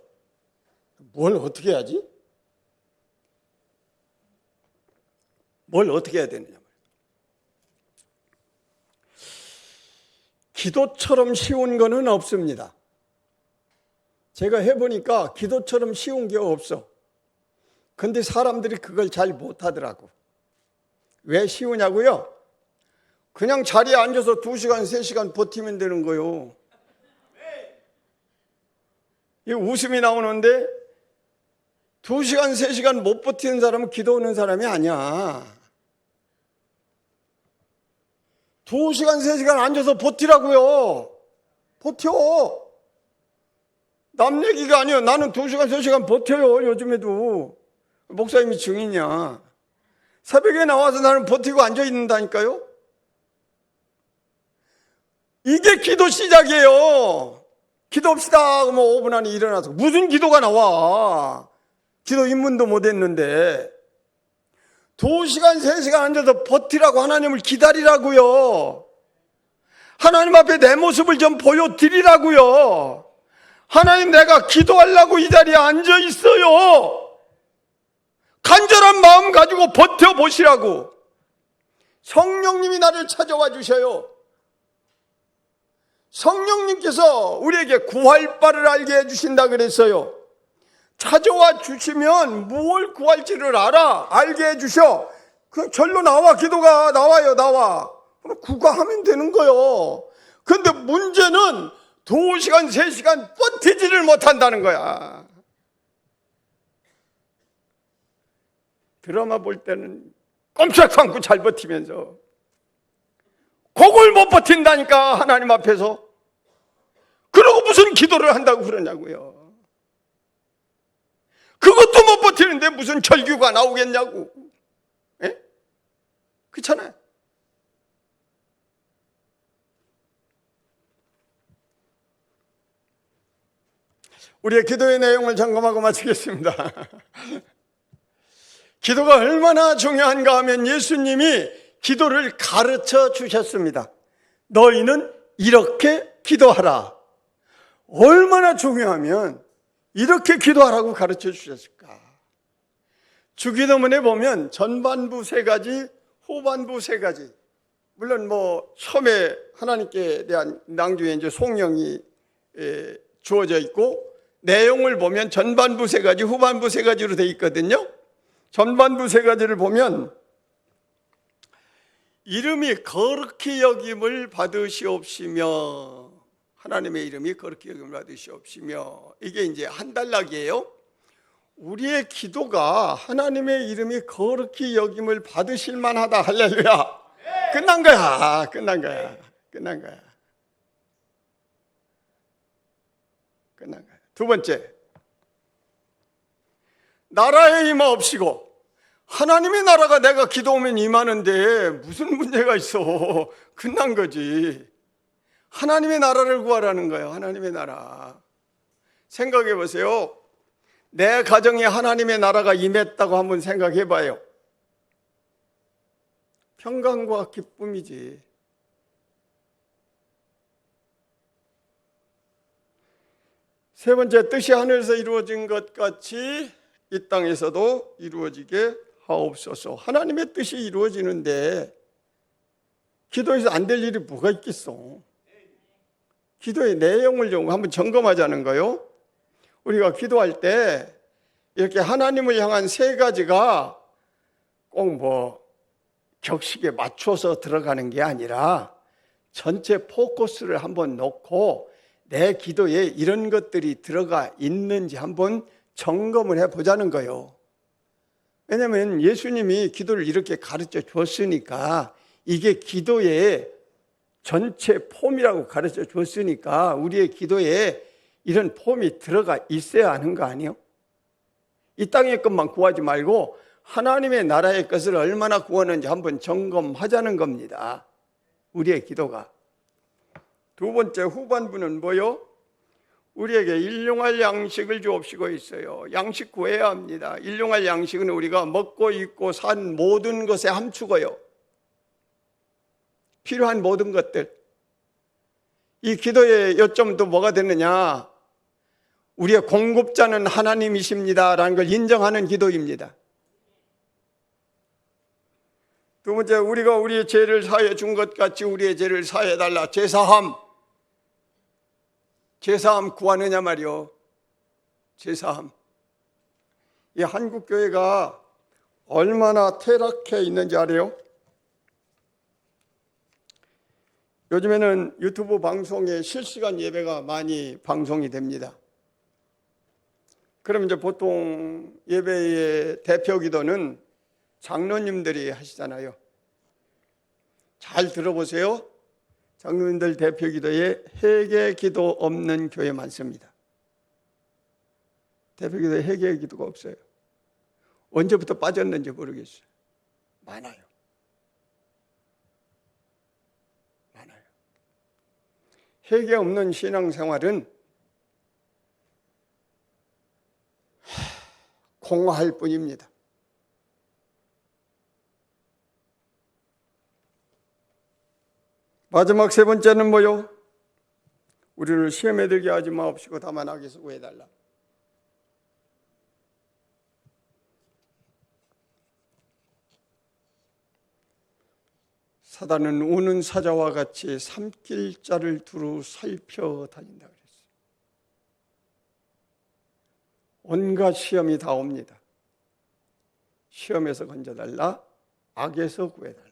뭘 어떻게 해야지? 뭘 어떻게 해야 되느냐. 기도처럼 쉬운 거는 없습니다. 제가 해보니까 기도처럼 쉬운 게 없어. 근데 사람들이 그걸 잘 못하더라고. 왜 쉬우냐고요? 그냥 자리에 앉아서 2시간, 3시간 버티면 되는 거요. 이 웃음이 나오는데 2시간, 3시간 못 버티는 사람은 기도 오는 사람이 아니야. 2시간, 3시간 앉아서 버티라고요. 버텨. 남 얘기가 아니에요. 나는 2시간, 3시간 버텨요. 요즘에도. 목사님이 증인이야. 새벽에 나와서 나는 버티고 앉아있는다니까요. 이게 기도 시작이에요. 기도합시다. 그러면 5분 안에 일어나서. 무슨 기도가 나와. 기도 입문도 못 했는데. 2시간, 3시간 앉아서 버티라고 하나님을 기다리라고요. 하나님 앞에 내 모습을 좀 보여드리라고요. 하나님 내가 기도하려고 이 자리에 앉아 있어요. 간절한 마음 가지고 버텨보시라고. 성령님이 나를 찾아와 주셔요. 성령님께서 우리에게 구할 바를 알게 해주신다 그랬어요. 찾아와 주시면 무엇을 구할지를 알게 해주셔. 그 절로 나와. 기도가 나와요. 나와. 그럼 구가하면 되는 거요. 근데 문제는 2시간 3시간 버티지를 못한다는 거야. 드라마 볼 때는 꼼짝 않고 잘 버티면서 그걸 못 버틴다니까. 하나님 앞에서. 그러고 무슨 기도를 한다고 그러냐고요. 그것도 못 버티는데 무슨 절규가 나오겠냐고. 예? 그렇잖아요. 우리의 기도의 내용을 점검하고 마치겠습니다. 기도가 얼마나 중요한가 하면 예수님이 기도를 가르쳐 주셨습니다. 너희는 이렇게 기도하라. 얼마나 중요하면 이렇게 기도하라고 가르쳐 주셨을까. 주기도문에 보면 전반부 3가지, 후반부 3가지. 물론 처음에 하나님께 대한 낭주에 이제 송영이 주어져 있고, 내용을 보면 전반부 3가지, 후반부 3가지로 되어 있거든요. 전반부 3가지를 보면 이름이 거룩히 여김을 받으시옵시며, 하나님의 이름이 거룩히 여김을 받으시옵시며, 이게 이제 한 단락이에요. 우리의 기도가 하나님의 이름이 거룩히 여김을 받으실 만하다. 할렐루야. 끝난 거야. 끝난 거야. 끝난 거야. 끝난 거야. 두 번째, 나라에 임하옵시고. 하나님의 나라가 내가 기도하면 임하는데 무슨 문제가 있어. 끝난 거지. 하나님의 나라를 구하라는 거예요. 하나님의 나라. 생각해 보세요. 내 가정에 하나님의 나라가 임했다고 한번 생각해 봐요. 평강과 기쁨이지. 세 번째, 뜻이 하늘에서 이루어진 것 같이 이 땅에서도 이루어지게 하옵소서. 하나님의 뜻이 이루어지는데 기도에서 안 될 일이 뭐가 있겠어. 기도의 내용을 좀 한번 점검하자는 거요. 우리가 기도할 때 이렇게 하나님을 향한 3가지가 꼭 격식에 맞춰서 들어가는 게 아니라 전체 포커스를 한번 놓고 내 기도에 이런 것들이 들어가 있는지 한번 점검을 해보자는 거예요. 왜냐하면 예수님이 기도를 이렇게 가르쳐 줬으니까, 이게 기도의 전체 폼이라고 가르쳐 줬으니까 우리의 기도에 이런 폼이 들어가 있어야 하는 거 아니에요? 이 땅의 것만 구하지 말고 하나님의 나라의 것을 얼마나 구하는지 한번 점검하자는 겁니다. 우리의 기도가. 두 번째 후반부는 뭐요? 우리에게 일용할 양식을 주옵시고 있어요. 양식 구해야 합니다. 일용할 양식은 우리가 먹고 입고 산 모든 것에 함축어요. 필요한 모든 것들. 이 기도의 요점도 뭐가 되느냐? 우리의 공급자는 하나님이십니다라는 걸 인정하는 기도입니다. 두 번째, 우리가 우리의 죄를 사해 준 것 같이 우리의 죄를 사해 달라. 제사함 구하느냐 말이요. 제사함. 이 한국 교회가 얼마나 퇴락해 있는지 알아요? 요즘에는 유튜브 방송에 실시간 예배가 많이 방송이 됩니다. 그럼 이제 보통 예배의 대표 기도는 장로님들이 하시잖아요. 잘 들어보세요. 장로님들 대표 기도에 회개 기도 없는 교회 많습니다. 대표 기도에 회개 기도가 없어요. 언제부터 빠졌는지 모르겠어요. 많아요. 회개 없는 신앙생활은 공허할 뿐입니다. 마지막 세 번째는 뭐요? 우리를 시험에 들게 하지 마옵시고 다만 악에서 구해달라. 사단은 우는 사자와 같이 삼킬 자를 두루 살펴 다닌다 그랬어요. 온갖 시험이 다 옵니다. 시험에서 건져달라, 악에서 구해달라.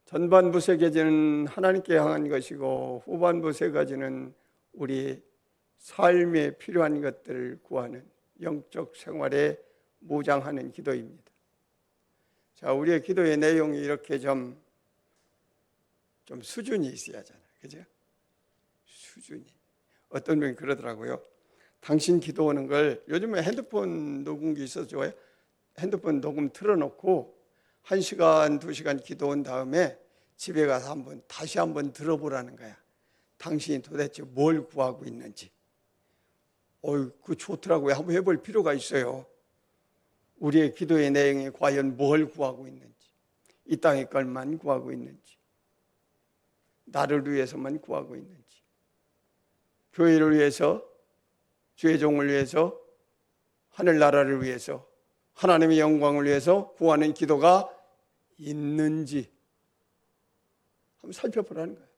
전반부 세 가지는 하나님께 향한 것이고 후반부 세 가지는 우리 삶에 필요한 것들을 구하는 영적 생활에 무장하는 기도입니다. 자, 우리의 기도의 내용이 이렇게 좀 수준이 있어야 하잖아요. 그죠? 수준이. 어떤 분이 그러더라고요. 당신 기도 오는 걸 요즘에 핸드폰 녹음기 있어서 좋아요. 핸드폰 녹음 틀어놓고 1시간, 2시간 기도 온 다음에 집에 가서 다시 한번 들어보라는 거야. 당신이 도대체 뭘 구하고 있는지. 그거 좋더라고요. 한번 해볼 필요가 있어요. 우리의 기도의 내용이 과연 뭘 구하고 있는지, 이 땅의 것만 구하고 있는지, 나를 위해서만 구하고 있는지, 교회를 위해서, 주의 종을 위해서, 하늘나라를 위해서, 하나님의 영광을 위해서 구하는 기도가 있는지 한번 살펴보라는 거예요.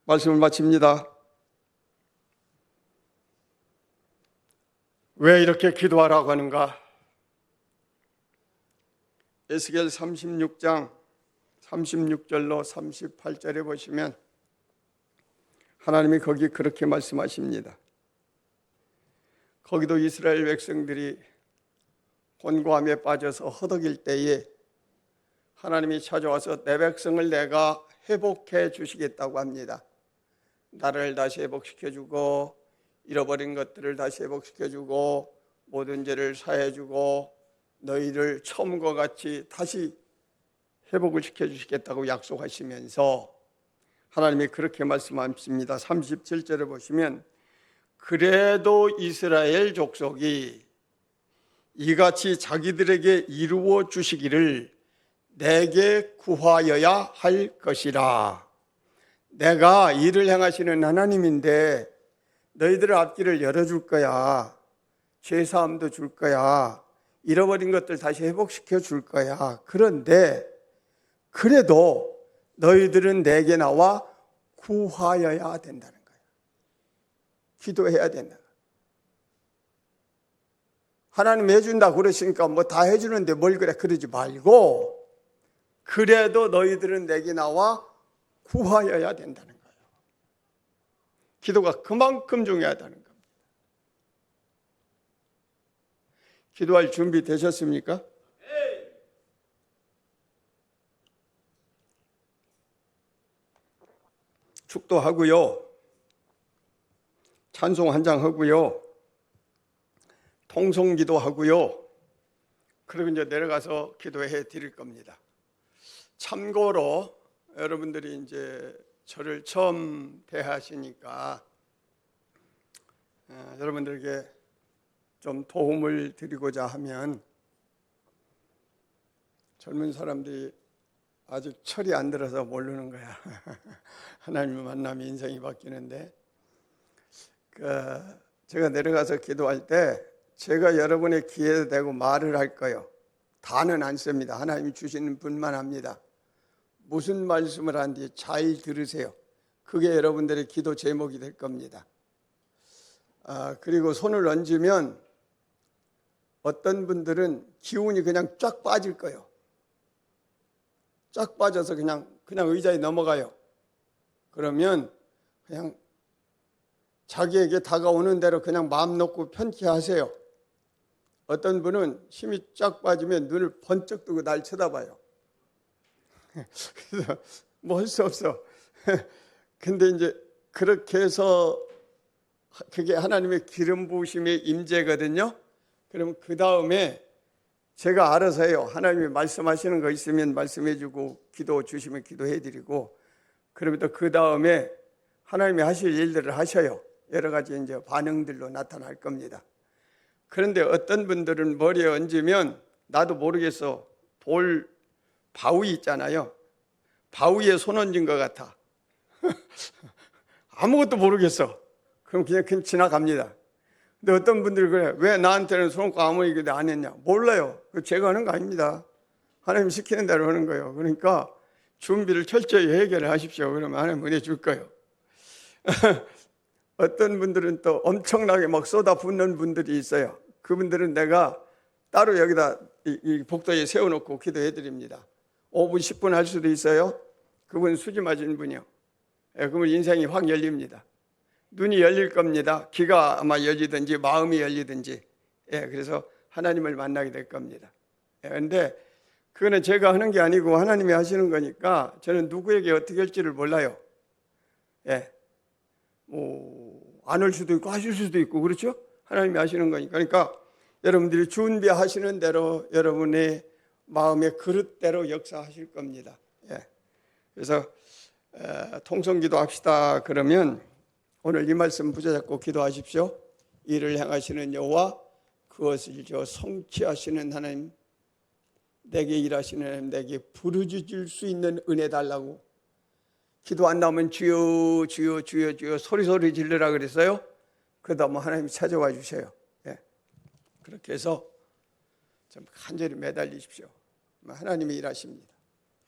말씀을 마칩니다. 왜 이렇게 기도하라고 하는가? 에스겔 36장 36절로 38절에 보시면 하나님이 거기 그렇게 말씀하십니다. 거기도 이스라엘 백성들이 곤고함에 빠져서 허덕일 때에 하나님이 찾아와서 내 백성을 내가 회복해 주시겠다고 합니다. 나를 다시 회복시켜주고 잃어버린 것들을 다시 회복시켜주고 모든 죄를 사해주고 너희를 처음과 같이 다시 회복을 시켜주시겠다고 약속하시면서 하나님이 그렇게 말씀하십니다. 37절에 보시면 그래도 이스라엘 족속이 이같이 자기들에게 이루어 주시기를 내게 구하여야 할 것이라. 내가 일을 행하시는 하나님인데 너희들의 앞길을 열어줄 거야. 죄사함도 줄 거야. 잃어버린 것들 다시 회복시켜 줄 거야. 그런데 그래도 너희들은 내게 나와 구하여야 된다는 거야. 기도해야 된다. 하나님 해준다 그러시니까 뭐 다 해주는데 뭘 그래 그러지 말고 그래도 너희들은 내게 나와 구하여야 된다는 거예요. 기도가 그만큼 중요하다는 겁니다. 기도할 준비 되셨습니까? 축도하고요. 찬송 한 장 하고요. 통성기도 하고요. 그리고 이제 내려가서 기도해 드릴 겁니다. 참고로 여러분들이 이제 저를 처음 대하시니까 여러분들에게 좀 도움을 드리고자 하면, 젊은 사람들이 아직 철이 안 들어서 모르는 거야. 하나님을 만나면 인생이 바뀌는데, 제가 내려가서 기도할 때 제가 여러분의 귀에 대고 말을 할 거예요. 다는 안 씁니다. 하나님이 주시는 분만 합니다. 무슨 말씀을 하는지 잘 들으세요. 그게 여러분들의 기도 제목이 될 겁니다. 그리고 손을 얹으면 어떤 분들은 기운이 그냥 쫙 빠질 거예요. 쫙 빠져서 그냥 의자에 넘어가요. 그러면 그냥 자기에게 다가오는 대로 그냥 마음 놓고 편히 하세요. 어떤 분은 힘이 쫙 빠지면 눈을 번쩍 뜨고 날 쳐다봐요. 그래서 뭐 할 수 없어. 근데 이제 그렇게 해서 그게 하나님의 기름 부으심의 임재거든요. 그럼 그 다음에 제가 알아서 해요. 하나님이 말씀하시는 거 있으면 말씀해주고, 기도 주시면 기도해드리고, 그러면 또 그 다음에 하나님이 하실 일들을 하셔요. 여러 가지 이제 반응들로 나타날 겁니다. 그런데 어떤 분들은 머리에 얹으면 나도 모르겠어. 돌 바위 있잖아요. 바위에 손 얹은 것 같아. 아무것도 모르겠어. 그럼 그냥 지나갑니다. 근데 어떤 분들이 그래, 왜 나한테는 손 얹고 아무 얘기도 안 했냐? 몰라요. 제가 하는 거 아닙니다. 하나님 시키는 대로 하는 거예요. 그러니까 준비를 철저히 해결을 하십시오. 그러면 하나님 은혜 줄 거예요. 어떤 분들은 또 엄청나게 막 쏟아붓는 분들이 있어요. 그분들은 내가 따로 여기다 이 복도에 세워놓고 기도해 드립니다. 5분, 10분 할 수도 있어요. 그분 수지 맞은 분이요. 그분 인생이 확 열립니다. 눈이 열릴 겁니다. 귀가 아마 열리든지 마음이 열리든지. 그래서 하나님을 만나게 될 겁니다. 그런데 그거는 제가 하는 게 아니고 하나님이 하시는 거니까 저는 누구에게 어떻게 할지를 몰라요. 안 할 수도 있고 하실 수도 있고, 그렇죠? 하나님이 하시는 거니까. 그러니까 여러분들이 준비하시는 대로 여러분의 마음의 그릇대로 역사하실 겁니다. 그래서 통성기도 합시다. 그러면 오늘 이 말씀 붙잡고 기도하십시오. 이를 행하시는 여호와, 그것을 성취하시는 하나님, 내게 일하시는 하나님, 내게 부르짖을 수 있는 은혜 달라고. 기도 안 나오면 주여 주여 주여 주여 소리 질러라 그랬어요. 그러다 뭐 하나님이 찾아와 주셔요. 그렇게 해서 좀 간절히 매달리십시오. 하나님이 일하십니다.